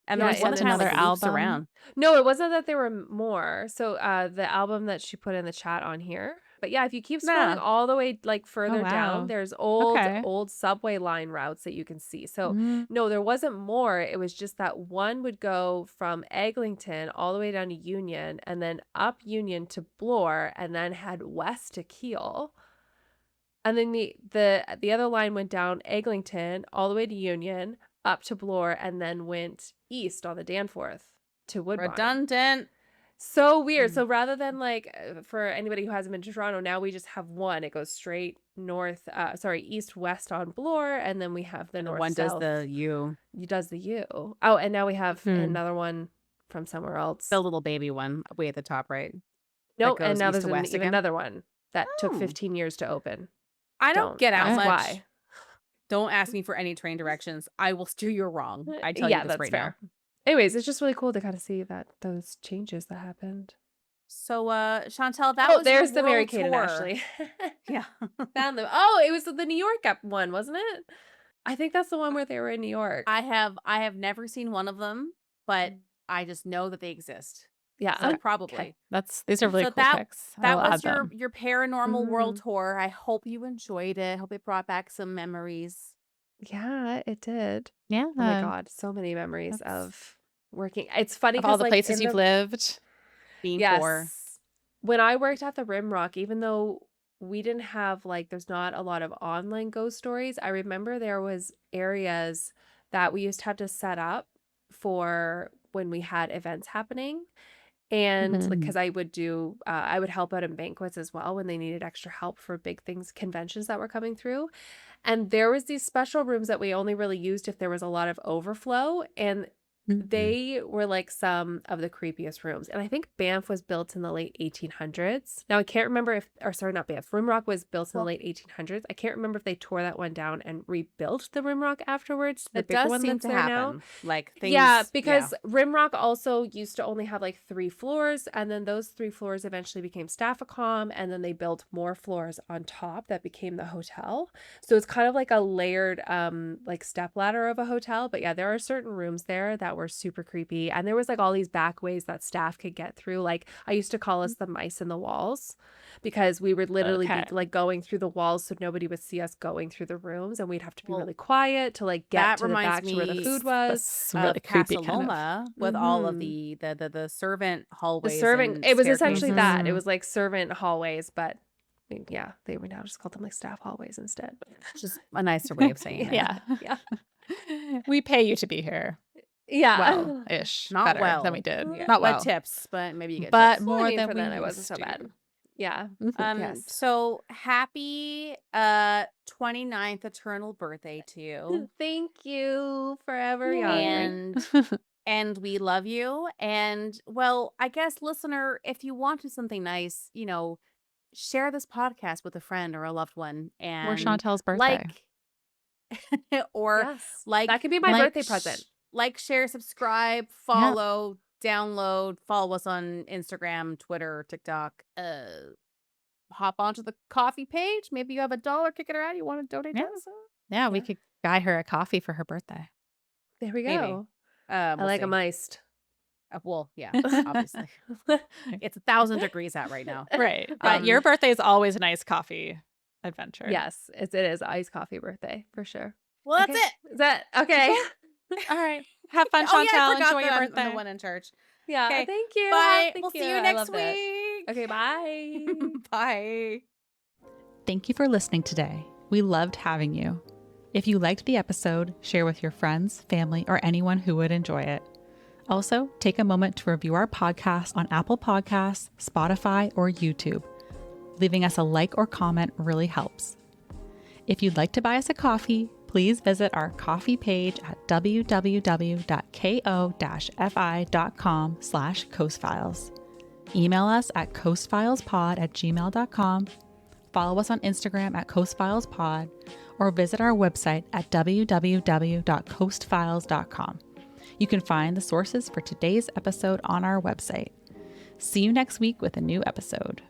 And there Yeah, was one and that It's kind of another like loops album? around. no, it wasn't that there were more. So, the album that she put in the chat on here. But yeah, if you keep scrolling Nah. all the way like Oh, further down, wow. there's Okay. old subway line routes that you can see. So, Mm. no, there wasn't more. It was just that one would go from Eglinton all the way down to Union and then up Union to Bloor and then head west to Kiel. And then the other line went down Eglinton all the way to Union, up to Bloor, and then went east on the Danforth to Woodbine. Redundant. So weird. Mm. So rather than like for anybody who hasn't been to Toronto, now we just have one. It goes straight east west on Bloor, and then we have the And the north one does south. the U. You does the U. Oh, and now we have Mhm. another one from somewhere The else. little baby one way at the top right that No, and goes now east there's to west even again. another one that took Oh. 15 years to open. I don't Don't get out ask What? much. why. Don't ask me for any train directions. I will steer you wrong. I tell you Yeah, this that's right now. fair. Anyways, it's just really cool to kind of see that those changes that happened. So, Chantel, that Oh, was your there's the Mary world Kate and tour. Ashley. Yeah. Found them. Oh, it was the New York one, wasn't it? I think that's the one where they were in New York. I have never seen one of them, but I just know that they exist. Yeah. So Okay. probably. These are really So cool pics. I will that was add them. your paranormal world Mhm. tour. I hope you enjoyed it. Hope it brought back some memories. Yeah, it did. Yeah. Oh my God, so many memories That's of working. It's funny of all because the like places in you've the lived. Being poor. yes, when I worked at the Rimrock, even though we didn't have like there's not a lot of online ghost stories, I remember there was areas that we used to have to set up for when we had events happening. And Mhm. because I would help out in banquets as well when they needed extra help for big things, conventions that were coming through. And there was these special rooms that we only really used if there was a lot of overflow. And Mhm. they were like some of the creepiest rooms. And I think Banff was built in the late 1800s. Now I can't remember or sorry, not Banff. Rimrock was built in the Well, late 1800s. I can't remember if they tore that one down and rebuilt the Rimrock afterwards, the it bigger does one seem that's to there now. happen. Like Yeah, things, yeah. because Rimrock also used to only have like 3 floors, and then those 3 floors eventually became Staffacom, and then they built more floors on top that became the hotel. So it's kind of like a layered like stepladder of a hotel. But yeah, there are certain rooms there that were were super creepy. And there was like all these back ways that staff could get through. Like I used to call us the mice in the walls because we would literally Okay. be like going through the walls so nobody would see us going through the rooms, and we'd have to be Well, really quiet to like get that to the reminds back to where the me food was. That's really of creepy Casa kind of. Loma with all of Mhm. the servant The hallways servant, and it was essentially staircases. that. It Mhm. was like servant hallways, but yeah, they would now just call them like staff hallways instead. Just a nicer way of saying it. Yeah. Yeah. Yeah. We pay you to be here. Yeah. Well-ish. Not better well. than we did. Yeah. Not But well. tips, but maybe you get But tips. Well, I more mean, than for we then it wasn't used so to. bad. Yeah. Yes. So happy 29th eternal birthday to you. Thank you. Forever young. And and we love you. And well, I guess listener, if you wanted something nice, share this podcast with a friend or a loved one Or and Chantel's birthday. or Yes. like That could be my like birthday present. like, share, subscribe, follow, download, follow us on Instagram, Twitter, TikTok. Hop onto the coffee page. Maybe you have $1 kicking around. You want to donate to Yeah. us? Yeah, we Yeah. could buy her a coffee for her birthday. There we Maybe. go. I I like them iced. Well, yeah, obviously. It's 1,000 degrees out right now. Right. But your birthday is always a nice coffee adventure. Yes, it is iced coffee birthday for sure. Well, that's Okay. it. Is that okay? All right. Have fun, Oh, yeah, I Chantel. forgot Enjoy your that I'm birthday. the one in charge. Yeah. Okay. Thank you. Bye. Thank We'll you. see you I next loved it. week. Okay. Bye. Bye. Thank you for listening today. We loved having you. If you liked the episode, share with your friends, family, or anyone who would enjoy it. Also, take a moment to review our podcast on Apple Podcasts, Spotify, or YouTube. Leaving us a like or comment really helps. If you'd like to buy us a coffee, please visit our coffee page at www.ko-fi.com/coastfiles. Email us at coastfilespod@gmail.com. Follow us on Instagram at coastfilespod, or visit our website at www.coastfiles.com. You can find the sources for today's episode on our website. See you next week with a new episode.